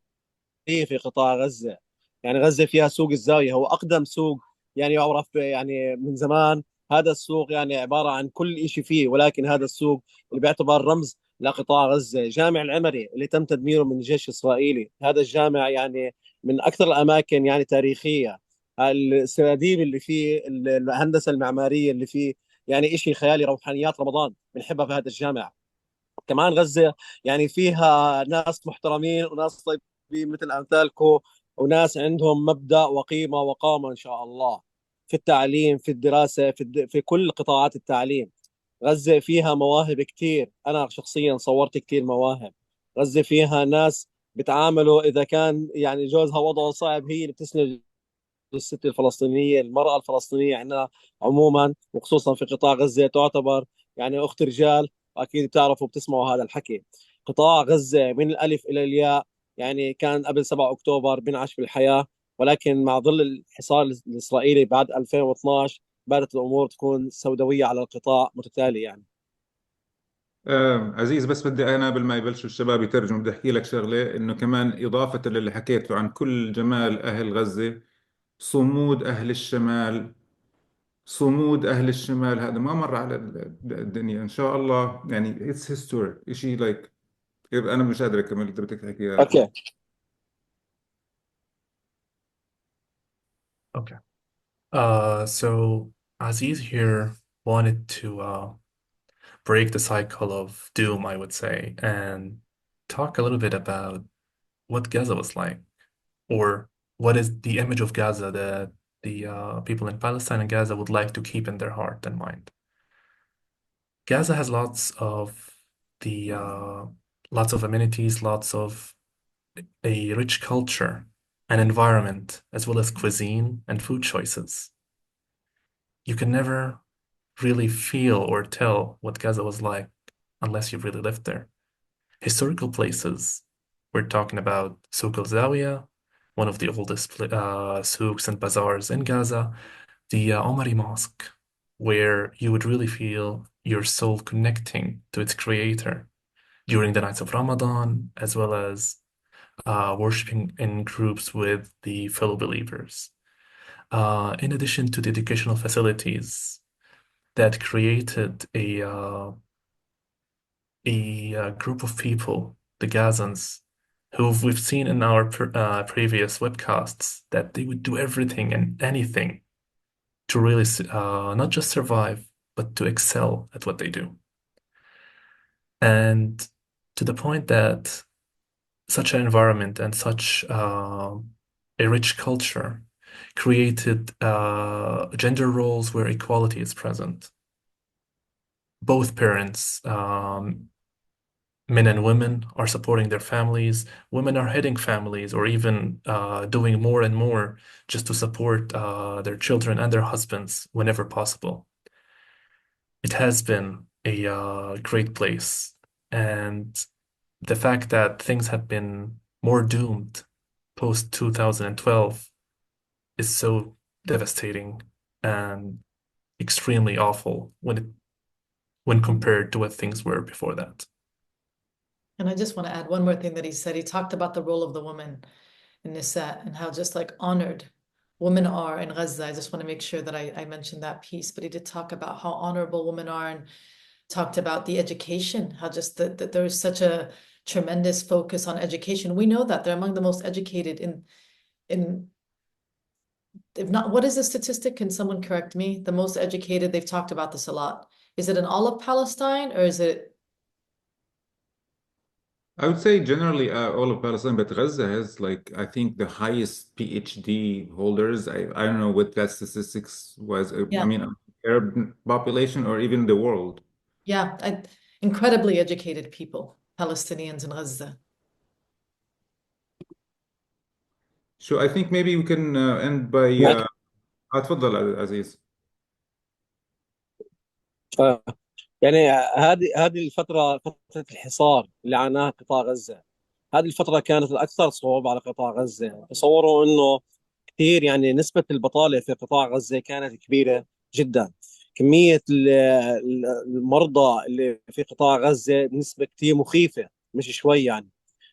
[SPEAKER 3] في قطاع غزة، يعني غزة فيها سوق الزاوية، هو أقدم سوق يعني يعرف يعني من زمان. هذا السوق يعني عبارة عن كل شيء فيه، ولكن هذا السوق اللي بيعتبر رمز لقطاع غزة. جامع العمري اللي تم تدميره من الجيش الإسرائيلي، هذا الجامع يعني من أكثر الأماكن يعني تاريخية. السراديب اللي فيه، الهندسة المعمارية اللي فيه، يعني شيء خيالي. روحانيات رمضان بنحبها في هذا الجامع. كمان غزة يعني فيها ناس محترمين وناس طيبين مثل أمثالكم، وناس عندهم مبدأ وقيمة وقامة إن شاء الله في التعليم، في الدراسة، في كل قطاعات التعليم. غزة فيها مواهب كثير، أنا شخصيا صورت كثير مواهب. غزة فيها ناس بتعاملوا، إذا كان يعني جوزها وضعه صعب هي اللي بتسند الست الفلسطينية. المرأة الفلسطينية عندنا عموما وخصوصا في قطاع غزة تعتبر يعني أخت رجال، أكيد بتعرفوا بتسمعوا هذا الحكي. قطاع غزة من الألف إلى الياء يعني كان قبل 7 أكتوبر بنعش بالحياة، ولكن مع ظل الحصار الإسرائيلي بعد 2012 بدأت الأمور تكون سوداوية على القطاع متتالي يعني.
[SPEAKER 2] عزيز، بس بدي أنا قبل ما يبلشوا الشباب يترجموا بدي أحكي لك شغلة، إنه كمان إضافة للي حكيته عن كل جمال أهل غزة، صمود أهل الشمال. صمود أهل الشمال هذا ما مر على الدنيا إن شاء الله. يعني اتس هيستوري شيء لايك. أنا مش قادر أكمل. أنت بدك تحكي يا أخي.
[SPEAKER 3] أوكي.
[SPEAKER 1] Okay. So Aziz here wanted to break the cycle of doom, I would say, and talk a little bit about what Gaza was like, or what is the image of Gaza that the people in Palestine and Gaza would like to keep in their heart and mind. Gaza has the lots of amenities, lots of a rich culture and environment, as well as cuisine and food choices. You can never really feel or tell what Gaza was like unless you've really lived there. Historical places, we're talking about Souk al Zawiya, one of the oldest souks and bazaars in Gaza, the Omari Mosque, where you would really feel your soul connecting to its creator during the nights of Ramadan, as well as worshiping in groups with the fellow believers. In addition to the educational facilities that created a group of people, the Gazans, who we've seen in our previous webcasts, that they would do everything and anything to really not just survive, but to excel at what they do. And to the point that such an environment and such a rich culture created gender roles where equality is present. Both parents, men and women, are supporting their families. Women are heading families or even doing more and more just to support their children and their husbands whenever possible. It has been a great place. And the fact that things have been more doomed post 2012 is so devastating and extremely awful when compared to what things were before that.
[SPEAKER 4] And I just want to add one more thing that he said. He talked about the role of the woman in Nisa and how just like honored women are in Gaza. I just want to make sure that I mentioned that piece. But he did talk about how honorable women are and talked about the education, how just that there is such a tremendous focus on education. We know that they're among the most educated in if not, what is the statistic? Can someone correct me? The most educated, they've talked about this a lot. Is it in all of Palestine or is it?
[SPEAKER 2] I would say generally all of Palestine, but Gaza has like I think the highest PhD holders. I don't know what that statistics was. I
[SPEAKER 4] Yeah,
[SPEAKER 2] mean, Arab population or even the world.
[SPEAKER 4] yeah, incredibly educated people, Palestinians in Gaza.
[SPEAKER 2] So I think maybe we can end by تفضل عزيز.
[SPEAKER 3] آه. يعني هذه الفترة، فترة الحصار اللي عاناها قطاع غزة، هذه الفترة كانت الأكثر صعوبة على قطاع غزة. تصوروا أنه كثير، يعني نسبة البطالة في قطاع غزة كانت كبيرة جدا. كمية المرضى اللي في قطاع غزة نسبة كثير مخيفة، مش شوي يعني.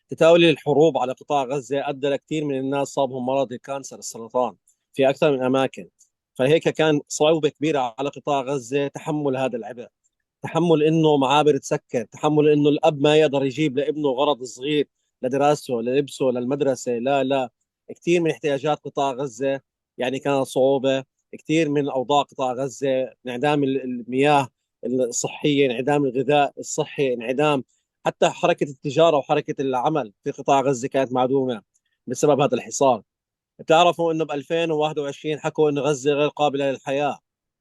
[SPEAKER 3] تتاولي الحروب على قطاع غزة أدى لكثير من الناس صابهم مرض الكانسر، السرطان، في أكثر من أماكن. فهيك كان صعوبة كبيرة على قطاع غزة تحمل هذا العبء، تحمل انه معابر تسكر، تحمل انه الاب ما يقدر يجيب لابنه غرض صغير لدراسته، للبسه، للمدرسه. لا لا، كثير من احتياجات قطاع غزه يعني كانت صعوبه. كثير من اوضاع قطاع غزه، انعدام المياه الصحيه، انعدام الغذاء الصحي، انعدام حتى حركه التجاره وحركه العمل في قطاع غزه كانت معدومه بسبب هذا الحصار. بتعرفوا انه ب 2021 حكوا انه غزه غير قابله للحياه،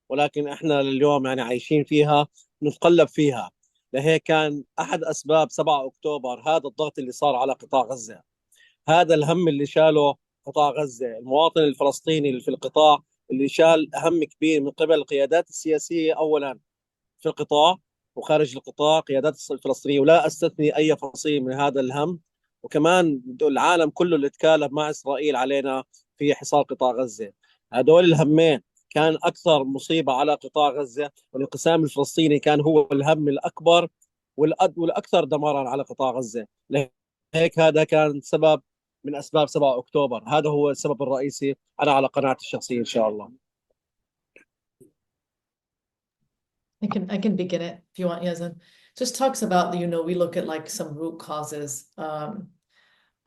[SPEAKER 3] ولكن احنا اليوم يعني عايشين فيها، نتقلب فيها. لهيك كان احد اسباب 7 اكتوبر هذا الضغط اللي صار على قطاع غزه، هذا الهم اللي شاله قطاع غزه، المواطن الفلسطيني اللي في القطاع، اللي شال هم كبير من قبل القيادات السياسيه اولا في القطاع وخارج القطاع، قيادات الفلسطينيه، ولا استثني اي فصيل من هذا الهم. وكمان العالم كله اللي تكالب مع اسرائيل علينا في حصار قطاع غزه. هدول الهمين كان اكثر مصيبه على قطاع غزه، والانقسام الفلسطيني كان هو الهم الاكبر والاكثر دمارا على قطاع غزه. لهيك هذا كان سبب من اسباب 7 اكتوبر، هذا هو السبب الرئيسي، انا على قناعتي الشخصيه ان شاء الله.
[SPEAKER 4] I can begin it if you want, Yazan. Just talks about, we look at like some root causes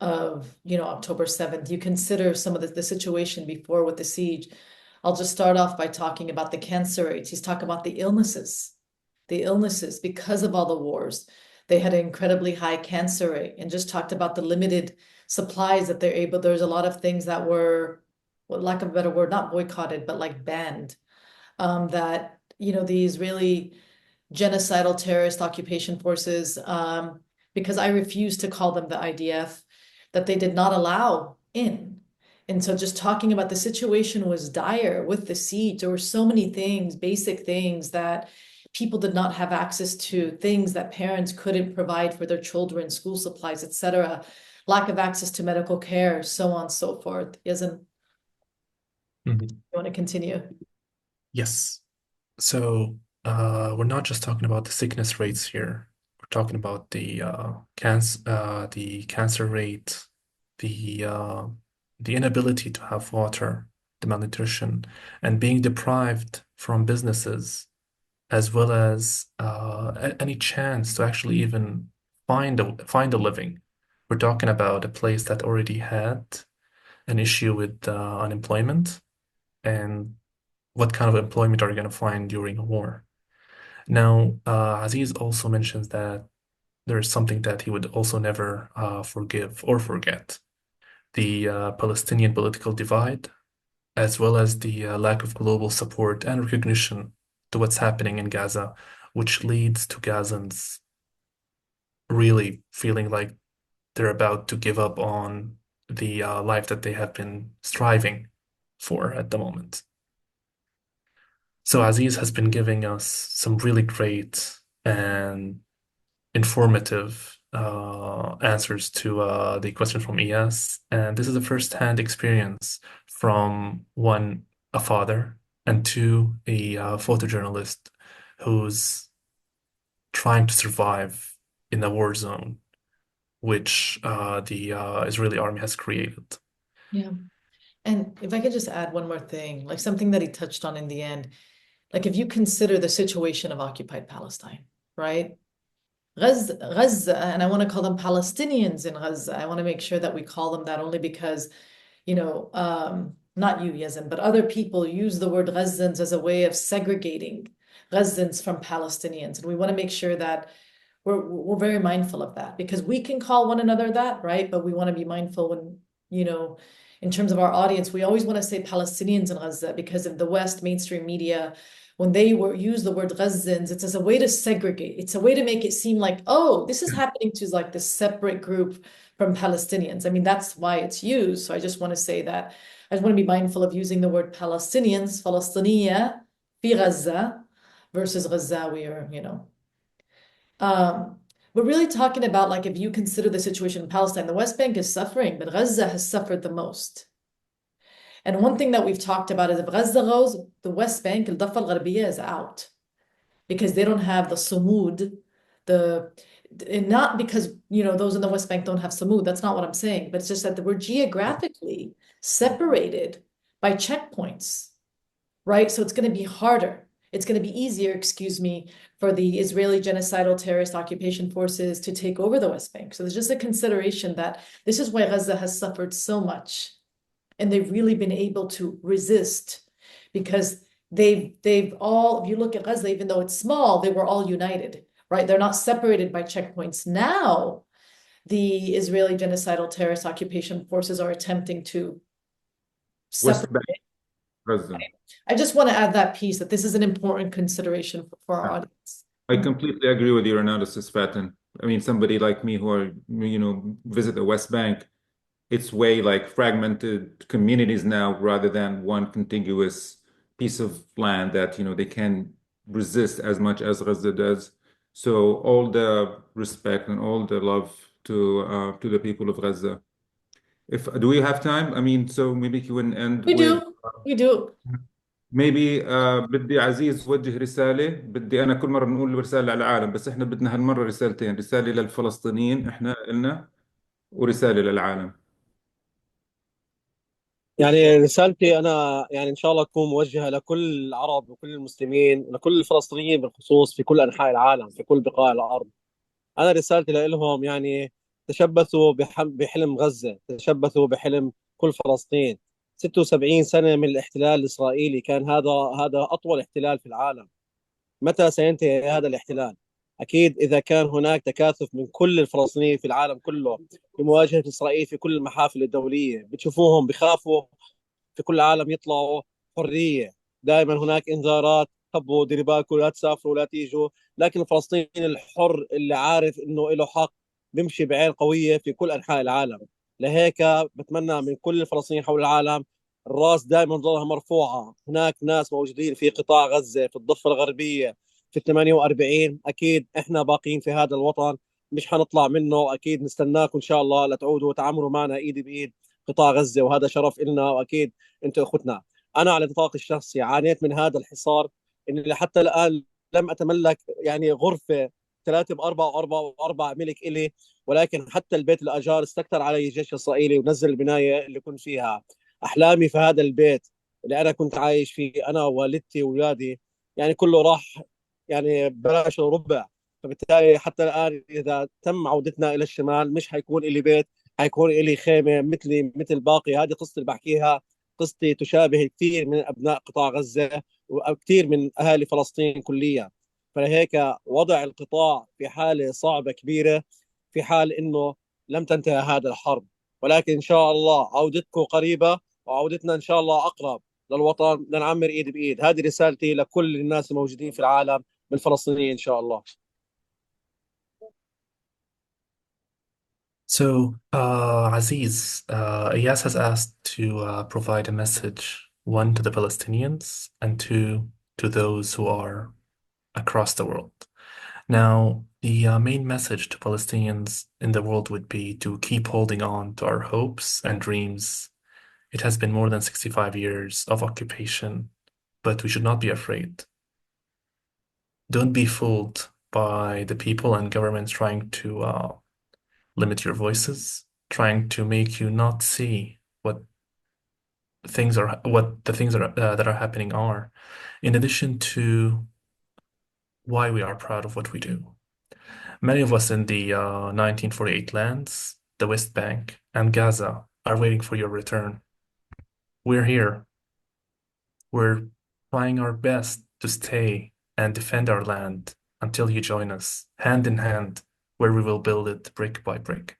[SPEAKER 4] of, October 7th. You consider some of the situation before with the siege. I'll just start off by talking about the cancer rates. He's talking about the illnesses because of all the wars. They had an incredibly high cancer rate, and just talked about the limited supplies that there's a lot of things that were, well, lack of a better word, not boycotted, but like banned. That, the Israeli genocidal terrorist occupation forces, because I refuse to call them the IDF, that they did not allow in. And so just talking about the situation was dire with the siege. There were so many things, basic things that people did not have access to, things that parents couldn't provide for their children, school supplies, etc., lack of access to medical care, so on and so forth. Yazan,
[SPEAKER 1] Mhm.
[SPEAKER 4] you want to continue?
[SPEAKER 1] Yes. So we're not just talking about the sickness rates here. We're talking about the cancer rate, the inability to have water, the malnutrition, and being deprived from businesses, as well as any chance to actually even find a living. We're talking about a place that already had an issue with unemployment, and what kind of employment are you going to find during a war? Now, Aziz also mentions that there is something that he would also never forgive or forget, the Palestinian political divide, as well as the lack of global support and recognition to what's happening in Gaza, which leads to Gazans really feeling like they're about to give up on the life that they have been striving for at the moment. So Aziz has been giving us some really great and informative answers to the question from Iyas. And this is a first-hand experience from one, a father, and two, a photojournalist who's trying to survive in a war zone, which the Israeli army has created.
[SPEAKER 4] Yeah. And if I could just add one more thing, like something that he touched on in the end, like if you consider the situation of occupied Palestine, right? Gaza, and I want to call them Palestinians in Gaza. I want to make sure that we call them that only because, not you, Yazan, but other people use the word Gazans as a way of segregating Gazans from Palestinians. And we want to make sure that we're very mindful of that, because we can call one another that, right? But we want to be mindful when, in terms of our audience, we always want to say Palestinians in Gaza, because of the West mainstream media, when they use the word Gazans, it's as a way to segregate. It's a way to make it seem like, oh, this is happening to like this separate group from Palestinians. I mean, that's why it's used. So I just want to say that I just want to be mindful of using the word Palestinians, Palestiniya, fi Gaza, versus Ghazawi, or, Um, we're really talking about like if you consider the situation in Palestine, the West Bank is suffering, but Gaza has suffered the most. And one thing that we've talked about is if Gaza goes, the West Bank, الضفة الغربية, is out because they don't have the sumud, the and not because those in the West Bank don't have sumud. That's not what I'm saying, but it's just that we're geographically separated by checkpoints, right? So it's going to be harder. It's going to be easier, excuse me, for the Israeli genocidal terrorist occupation forces to take over the West Bank. So there's just a consideration that this is why Gaza has suffered so much. And they've really been able to resist because they've all, if you look at Gaza, even though it's small, they were all united, right? They're not separated by checkpoints. Now, the Israeli genocidal terrorist occupation forces are attempting to
[SPEAKER 2] West
[SPEAKER 4] separate.
[SPEAKER 2] Bank, Gaza.
[SPEAKER 4] I just want to add that piece that this is an important consideration for our audience.
[SPEAKER 2] I completely agree with your analysis, Fatin. I mean, somebody like me who visit the West Bank, it's way like fragmented communities now rather than one contiguous piece of land that, they can resist as much as Gaza does. So all the respect and all the love to the people of Gaza. Do we have time? I mean, so maybe you can end
[SPEAKER 4] We
[SPEAKER 2] with
[SPEAKER 4] do.
[SPEAKER 2] maybe بدي عزيز وجه رسالة. بدي أنا كل مرة بنقول رسالة على العالم، بس إحنا بدنا هالمرة رسالتين، رسالة للفلسطينيين إحنا إلنا ورسالة للعالم.
[SPEAKER 3] يعني رسالتي أنا يعني إن شاء الله تكون موجهة لكل العرب وكل المسلمين ولكل الفلسطينيين بالخصوص في كل أنحاء العالم في كل بقاع الأرض. أنا رسالتي لهم يعني تشبثوا بحلم غزة، تشبثوا بحلم كل فلسطين. 76 سنة من الاحتلال الإسرائيلي، كان هذا أطول احتلال في العالم. متى سينتهي هذا الاحتلال؟ أكيد إذا كان هناك تكاتف من كل الفلسطينيين في العالم كله في مواجهة إسرائيل في كل المحافل الدولية. بتشوفوهم بخافوا في كل العالم يطلعوا حرية. دائما هناك إنذارات، خبوا ديروا بالكم لا تسافروا لا تيجوا. لكن الفلسطيني الحر اللي عارف إنه له حق بيمشي بعين قوية في كل أنحاء العالم. لهيك بتمنى من كل الفلسطينيين حول العالم الراس دائما ظلها مرفوعة. هناك ناس موجودين في قطاع غزة، في الضفة الغربية، في ال 48. أكيد إحنا باقيين في هذا الوطن، مش حنطلع منه. أكيد نستناكم إن شاء الله لتعودوا وتعمروا معنا إيد بإيد قطاع غزة، وهذا شرف لنا. وأكيد أنتم أخوتنا. أنا على النطاق الشخصي عانيت من هذا الحصار، إني لحتى الآن لم أتملك يعني غرفة 3 بأربعة وأربعة وأربعة ملك إلي. ولكن حتى البيت الأجار استكتر علي الجيش الإسرائيلي ونزل البناية اللي كنت فيها. أحلامي في هذا البيت اللي أنا كنت عايش فيه أنا ووالدتي وأولادي يعني كله راح يعني بلاش ربع. فبالتالي حتى الآن إذا تم عودتنا إلى الشمال مش حيكون لي بيت، حيكون لي خيمة مثلي مثل باقي. هذه قصتي اللي بحكيها، قصتي تشابه كثير من أبناء قطاع غزة وكثير من أهالي فلسطين كليا. فلهيك وضع القطاع في حالة صعبة كبيرة في حال إنه لم تنتهي هذا الحرب. ولكن إن شاء الله عودتكم قريبة وعودتنا إن شاء الله أقرب للوطن. بدنا نعمر إيد بإيد. هذه رسالتي لكل الناس الموجودين في العالم من الفلسطينيين إن شاء الله.
[SPEAKER 1] So, Aziz, Iyas has asked to provide a message, one to the Palestinians and two to those who are across the world. Now, the main message to Palestinians in the world would be to keep holding on to our hopes and dreams. It has been more than 65 years of occupation, but we should not be afraid. Don't be fooled by the people and governments trying to limit your voices, trying to make you not see what the things are that are happening are, in addition to why we are proud of what we do. Many of us in the 1948 lands, the West Bank, and Gaza are waiting for your return. We're here. We're trying our best to stay and defend our land until you join us, hand in hand, where we will build it brick by brick.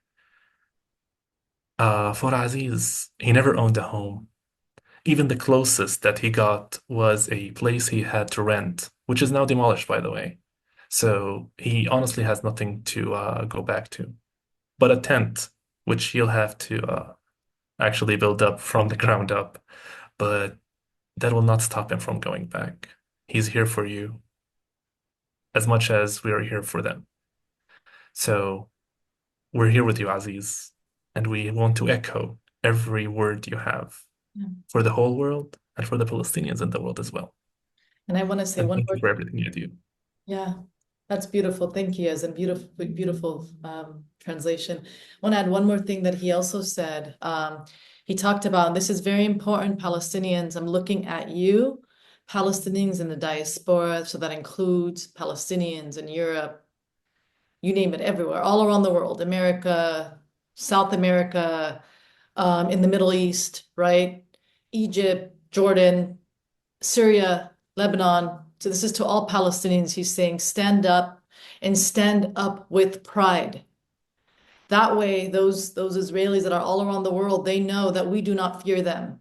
[SPEAKER 1] For Aziz, he never owned a home. Even the closest that he got was a place he had to rent, which is now demolished, by the way. So he honestly has nothing to go back to, but a tent, which he'll have to actually build up from the ground up. But that will not stop him from going back. He's here for you as much as we are here for them. So we're here with you, Aziz, and we want to echo every word you have
[SPEAKER 4] Yeah.
[SPEAKER 1] for the whole world and for the Palestinians in the world as well.
[SPEAKER 4] And I want to say
[SPEAKER 1] And
[SPEAKER 4] one
[SPEAKER 1] thank you
[SPEAKER 4] more
[SPEAKER 1] for everything you do.
[SPEAKER 4] Yeah, that's beautiful. Thank you, Yazan. Beautiful, beautiful translation. I want to add one more thing that he also said. He talked about, and this is very important, Palestinians. I'm looking at you, Palestinians in the diaspora. So that includes Palestinians in Europe, you name it, everywhere, all around the world, America, South America, in the Middle East, right? Egypt, Jordan, Syria, Lebanon. So this is to all Palestinians. He's saying, stand up and stand up with pride. That way, those Israelis that are all around the world, they know that we do not fear them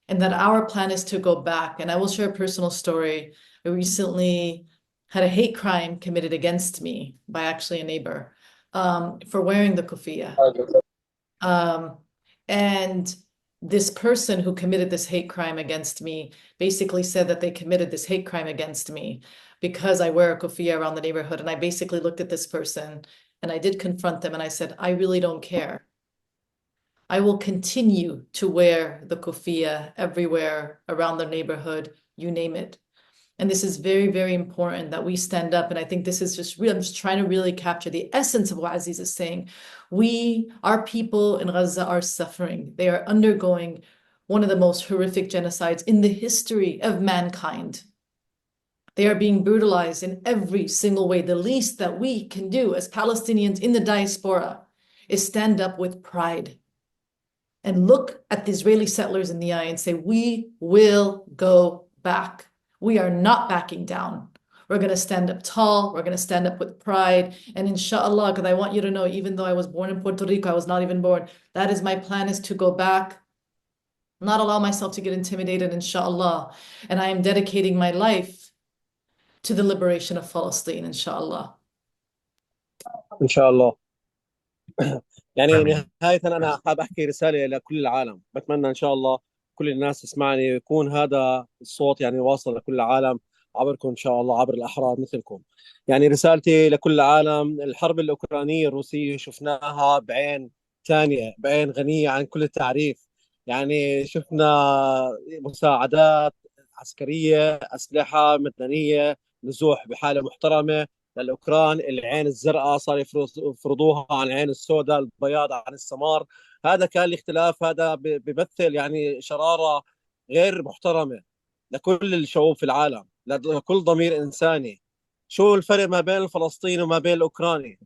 [SPEAKER 4] and that our plan is to go back. And I will share a personal story. I recently had a hate crime committed against me by actually a neighbor for wearing the kufiya. And this person who committed this hate crime against me basically said that they committed this hate crime against me because I wear a kufiya around the neighborhood. And I basically looked at this person and I did confront them and I said, I really don't care. I will continue to wear the kufiya everywhere around the neighborhood, you name it. And this is very, very important that we stand up. And I think this is just real. I'm just trying to really capture the essence of what Aziz is saying. Our people in Gaza are suffering. They are undergoing one of the most horrific genocides in the history of mankind. They are being brutalized in every single way. The least that we can do as Palestinians in the diaspora is stand up with pride and look at the Israeli settlers in the eye and say, we will go back. We are not backing down. We're going to stand up tall. We're going to stand up with pride. And inshallah, because I want you to know, even though I was born in Puerto Rico, I was not even born. That is my plan, is to go back, not allow myself to get intimidated, inshallah. And I am dedicating my life to the liberation of Palestine, inshallah.
[SPEAKER 3] إن شاء الله. يعني
[SPEAKER 1] Ameen.
[SPEAKER 3] نهاية أنا حاب أحكي رسالة لكل العالم. بتمنى إن شاء الله كل الناس تسمعني ويكون هذا الصوت يعني واصل لكل العالم عبركم إن شاء الله، عبر الأحرار مثلكم. يعني رسالتي لكل العالم، الحرب الأوكرانية الروسية شفناها بعين ثانية، بعين غنية عن كل التعريف. يعني شفنا مساعدات عسكرية، أسلحة مدنية، نزوح بحالة محترمة للأوكران. العين الزرقاء صار يفرضوها عن العين السوداء، البياض عن السمار. هذا كان الاختلاف، هذا بيمثل يعني شرارة غير محترمة لكل الشعوب في العالم، لكل ضمير إنساني. شو الفرق ما بين الفلسطيني وما بين الأوكراني؟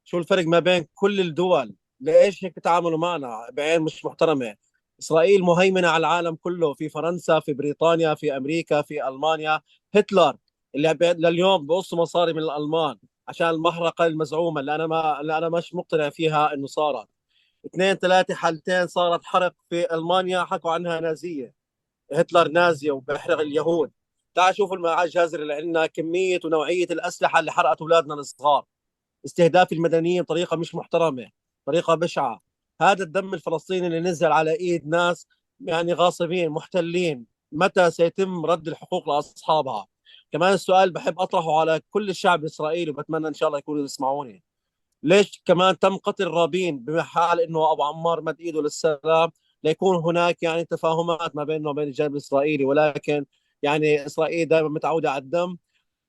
[SPEAKER 3] شو الفرق ما بين كل الدول؟ ليش هيك بتعاملوا معنا بعين مش محترمة؟ إسرائيل مهيمنة على العالم كله، في فرنسا، في بريطانيا، في أمريكا، في ألمانيا. هتلر اللي لليوم بقصوا مصاري من الألمان عشان المحرقة المزعومة اللي أنا مش مقتنع فيها إنه صارت. 2 3 حالتين صارت حرق في ألمانيا حكوا عنها نازية، هتلر نازي وبيحرق اليهود. تعال شوفوا المجازر اللي عندنا، كمية ونوعية الأسلحة اللي حرقت أولادنا الصغار، استهداف المدنيين بطريقة مش محترمة، طريقة بشعة. هذا الدم الفلسطيني اللي نزل على إيد ناس يعني غاصبين محتلين، متى سيتم رد الحقوق لأصحابها؟ كمان السؤال بحب أطرحه على كل الشعب الإسرائيلي وبتمنى إن شاء الله يكونوا يسمعوني. ليش كمان تم قتل رابين بحال انه ابو عمار مد ايده للسلام؟ ليكون هناك يعني تفاهمات ما بينه وبين الجانب الاسرائيلي، ولكن يعني اسرائيل دائما متعوده على الدم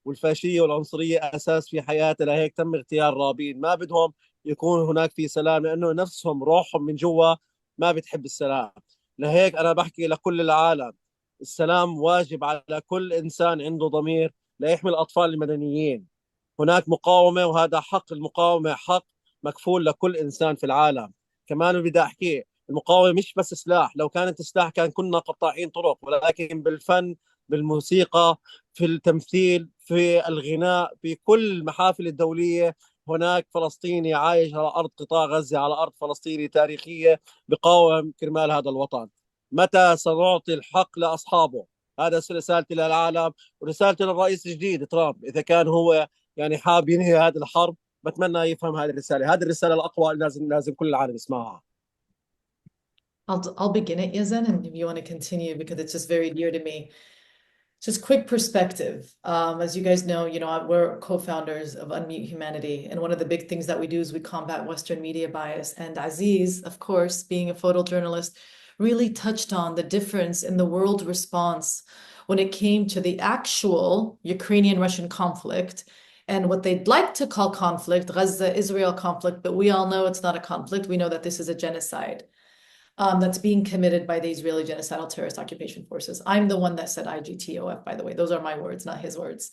[SPEAKER 3] والفاشيه والعنصريه اساس في حياتها، لهيك تم اغتيال رابين. ما بدهم يكون هناك في سلام لانه نفسهم روحهم من جوا ما بتحب السلام. لهيك انا بحكي لكل العالم، السلام واجب على كل انسان عنده ضمير ليحمي الاطفال المدنيين. هناك مقاومة وهذا حق، المقاومة حق مكفول لكل إنسان في العالم. كمان بدي أحكي، المقاومة مش بس سلاح، لو كانت سلاح كان كنا قطاعين طرق، ولكن بالفن، بالموسيقى، في التمثيل، في الغناء، في كل المحافل الدولية هناك فلسطيني عايش على أرض قطاع غزة، على أرض فلسطيني تاريخية بقاوم كرمال هذا الوطن. متى سنعطي الحق لأصحابه؟ هذا رسالتي للعالم ورسالتي للرئيس الجديد ترامب، إذا كان هو يعني حاب ينهي هذه الحرب. بتمنى يفهم هذه الرسالة، هذه الرسالة الأقوى لازم كل العالم يسمعها.
[SPEAKER 4] I'll begin it, Yazan, and if you want to continue because it's just very dear to me. Just quick perspective. As you guys know, we're co-founders of Unmute Humanity, and one of the big things that we do is we combat Western media bias. And Aziz, of course, being a photojournalist, really touched on the difference in the world response when it came to the actual Ukrainian-Russian conflict and what they'd like to call conflict, Gaza-Israel conflict, but we all know it's not a conflict. We know that this is a genocide. That's being committed by the Israeli genocidal terrorist occupation forces. I'm the one that said IGTOF, by the way. Those are my words, not his words.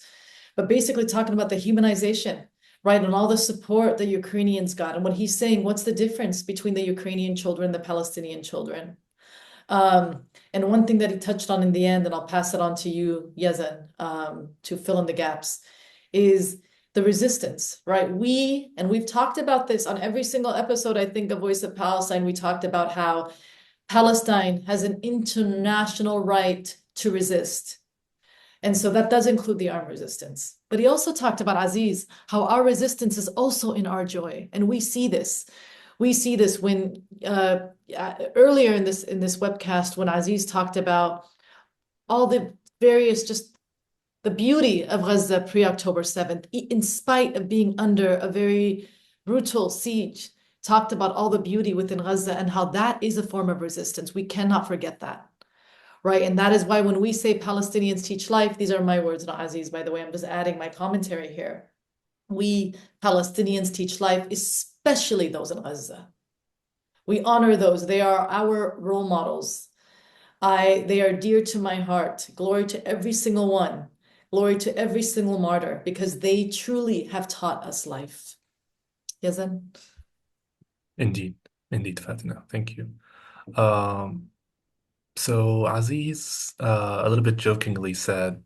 [SPEAKER 4] But basically talking about the humanization, right, and all the support the Ukrainians got. And what he's saying, what's the difference between the Ukrainian children and the Palestinian children? And one thing that he touched on in the end, and I'll pass it on to you, Yazan, to fill in the gaps, is the resistance, right? We've talked about this on every single episode, I think, of Voice of Palestine. We talked about how Palestine has an international right to resist. And so that does include the armed resistance. But he also talked about, Aziz, how our resistance is also in our joy. And we see this. We see this when earlier in this webcast, when Aziz talked about all the various just the beauty of Gaza pre-October 7th, in spite of being under a very brutal siege, talked about all the beauty within Gaza and how that is a form of resistance. We cannot forget that, right? And that is why when we say Palestinians teach life, these are my words, not Aziz, by the way, I'm just adding my commentary here. We Palestinians teach life, especially those in Gaza. We honor those. They are our role models. They are dear to my heart. Glory to every single one. Glory to every single martyr, because they truly have taught us life. Yazan?
[SPEAKER 1] Indeed, Fatinah. Thank you. So Aziz, a little bit jokingly said,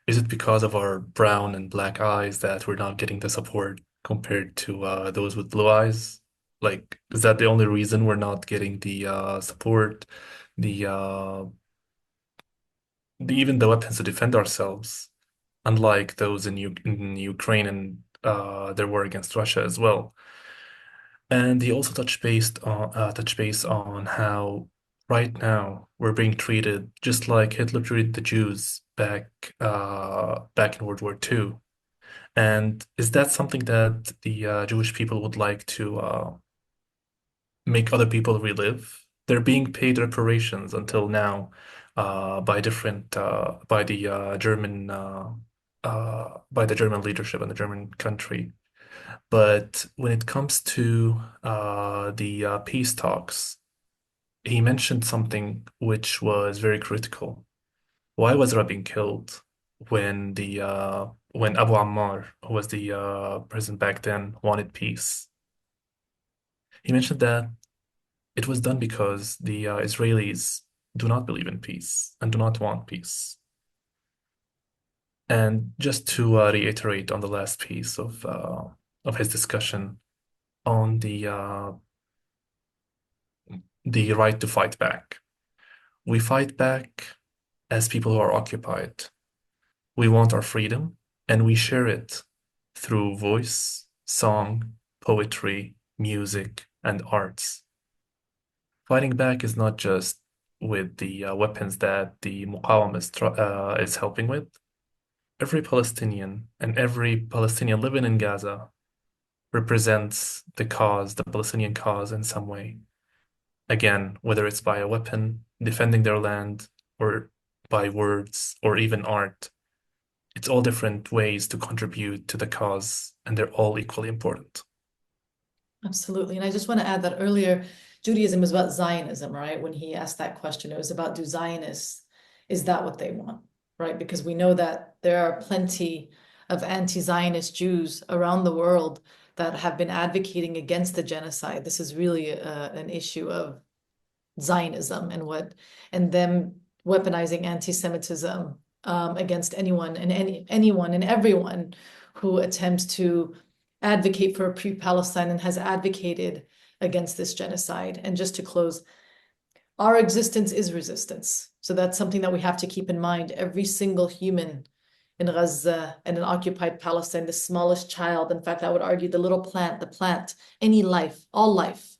[SPEAKER 1] is it because of our brown and black eyes that we're not getting the support compared to those with blue eyes? Like, is that the only reason we're not getting the support, even the weapons to defend ourselves, unlike those in Ukraine and their war against Russia as well? And he also touched base on how right now we're being treated just like Hitler treated the Jews back in World War II. And is that something that the Jewish people would like to make other people relive? They're being paid reparations until now by the German leadership and the German country. But when it comes to the peace talks, he mentioned something which was very critical. Why was Rabin killed when Abu Ammar, who was the president back then, wanted peace? He mentioned that it was done because the Israelis do not believe in peace and do not want peace. And just to reiterate on the last piece of his discussion on the right to fight back. We fight back as people who are occupied. We want our freedom, and we share it through voice, song, poetry, music, and arts. Fighting back is not just with the weapons that the Muqawama is helping with. Every Palestinian and every Palestinian living in Gaza represents the Palestinian cause in some way. Again, whether it's by a weapon, defending their land, or by words, or even art, it's all different ways to contribute to the cause, and they're all equally important.
[SPEAKER 4] Absolutely. And I just want to add that earlier, Judaism is about Zionism, right? When he asked that question, it was about, do Zionists, is that what they want, right? Because we know that there are plenty of anti-Zionist Jews around the world that have been advocating against the genocide. This is really an issue of Zionism and them weaponizing anti-Semitism against anyone and everyone who attempts to advocate for a pre-Palestine and has advocated against this genocide. And just to close, our existence is resistance. So that's something that we have to keep in mind. Every single human in Gaza and in occupied Palestine, the smallest child, in fact, I would argue the little plant, any life, all life,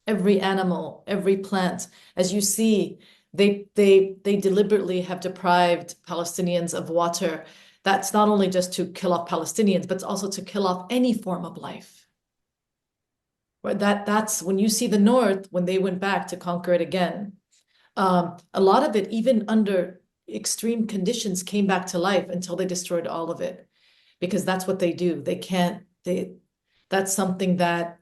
[SPEAKER 4] every animal, every plant, as you see They deliberately have deprived Palestinians of water. That's not only just to kill off Palestinians, but it's also to kill off any form of life. Right? That's when you see the North, when they went back to conquer it again, a lot of it, even under extreme conditions, came back to life until they destroyed all of it. Because that's what they do. That's something that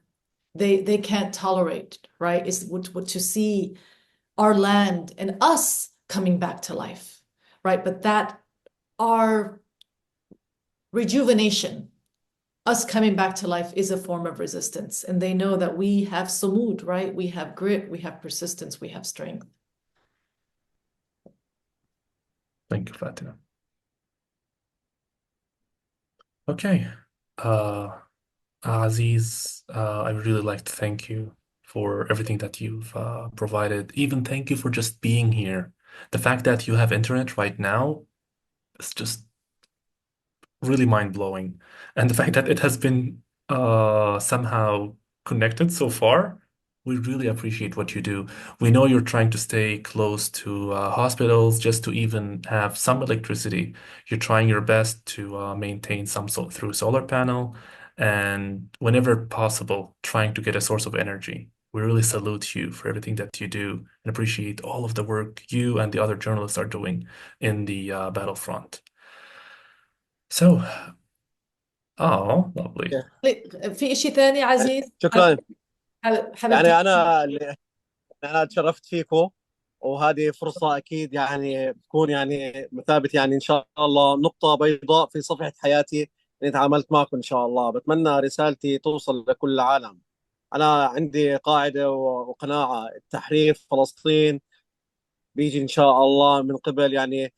[SPEAKER 4] they can't tolerate, right? Is to see our land and us coming back to life, right? But that our rejuvenation, us coming back to life, is a form of resistance. And they know that we have sumud, right? We have grit, we have persistence, we have strength.
[SPEAKER 1] Thank you, Fatinah. Okay. Aziz, I would really like to thank you for everything that you've provided. Even thank you for just being here. The fact that you have internet right now is just really mind-blowing. And the fact that it has been somehow connected so far, we really appreciate what you do. We know you're trying to stay close to hospitals just to even have some electricity. You're trying your best to maintain some through solar panel, and whenever possible, trying to get a source of energy. We really salute you for everything that you do and appreciate all of the work you and the other journalists are doing in the battlefront. So, oh, lovely.
[SPEAKER 4] في شيء ثاني عزيز؟
[SPEAKER 3] شكرا.
[SPEAKER 4] حابب
[SPEAKER 3] يعني أنا تشرفت فيكم، وهذه فرصة أكيد يعني تكون يعني مثابة، يعني إن شاء الله نقطة بيضاء في صفحة حياتي إني تعاملت معكم. إن شاء الله بتمنى رسالتي توصل لكل العالم. أنا عندي قاعدة وقناعة: التحرير فلسطين بيجي إن شاء الله من قبل يعني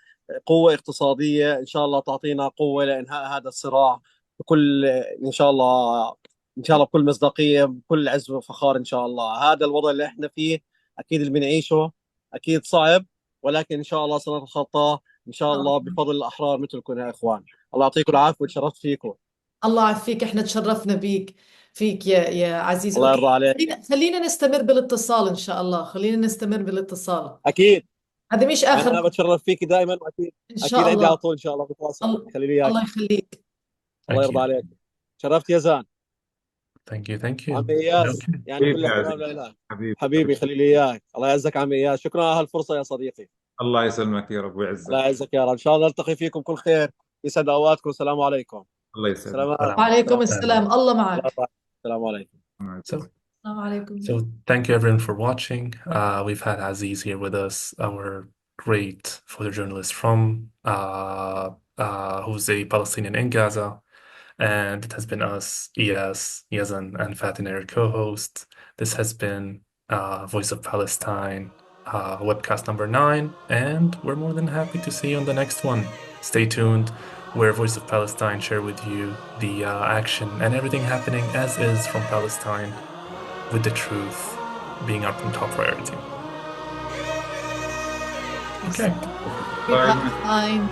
[SPEAKER 3] قوة اقتصادية إن شاء الله تعطينا قوة لإنهاء هذا الصراع بكل إن شاء الله، إن شاء الله بكل مصداقية، بكل عز وفخار إن شاء الله. هذا الوضع اللي إحنا فيه أكيد اللي بنعيشه أكيد صعب، ولكن إن شاء الله سنتخطاه إن شاء الله بفضل الأحرار مثلكم يا إخوان. الله يعطيكم العافية وتشرفت فيكم.
[SPEAKER 4] الله يعافيك، إحنا تشرفنا فيك يا عزيز.
[SPEAKER 3] الله يرضى عليك.
[SPEAKER 4] خلينا نستمر بالاتصال إن شاء الله، خلينا نستمر بالاتصال.
[SPEAKER 3] أكيد
[SPEAKER 4] هذا مش آخر.
[SPEAKER 3] أنا بتشرف فيك دائما، وأكيد
[SPEAKER 4] إن شاء
[SPEAKER 3] أكيد عندي على
[SPEAKER 4] الله.
[SPEAKER 3] طول إن شاء الله بتواصل. خلي لي إياك.
[SPEAKER 4] الله يخليك.
[SPEAKER 3] الله
[SPEAKER 1] Thank
[SPEAKER 3] يرضى
[SPEAKER 1] you.
[SPEAKER 3] عليك. شرفت يزان.
[SPEAKER 1] Thank you. Thank you.
[SPEAKER 3] عمي إياس،
[SPEAKER 1] Okay.
[SPEAKER 3] يعني كل
[SPEAKER 2] حبيبي
[SPEAKER 3] احترام
[SPEAKER 2] عزيز.
[SPEAKER 3] لك.
[SPEAKER 2] حبيبي
[SPEAKER 3] حبيبي خلي لي إياك. الله يعزك عمي إياس. شكرا على هالفرصة يا صديقي.
[SPEAKER 2] الله يسلمك يا رب
[SPEAKER 3] الله
[SPEAKER 2] ويعزك.
[SPEAKER 3] يعزك يا رب. إن شاء الله نلتقي فيكم كل خير. يسعد أوقاتكم. السلام عليكم.
[SPEAKER 2] الله يسلمك.
[SPEAKER 3] سلامات.
[SPEAKER 4] وعليكم السلام. الله معك.
[SPEAKER 3] السلام عليكم.
[SPEAKER 4] السلام عليكم.
[SPEAKER 1] So thank you everyone for watching. We've had Aziz here with us, our great photojournalist from who's a Palestinian in Gaza. And it has been us, Iyas, Yazan, and Fatinah, our co-host. This has been Voice of Palestine, webcast number 9, and we're more than happy to see you on the next one. Stay tuned, where Voice of Palestine share with you the action and everything happening as is from Palestine, with the truth being our top priority. Okay.
[SPEAKER 4] Palestine.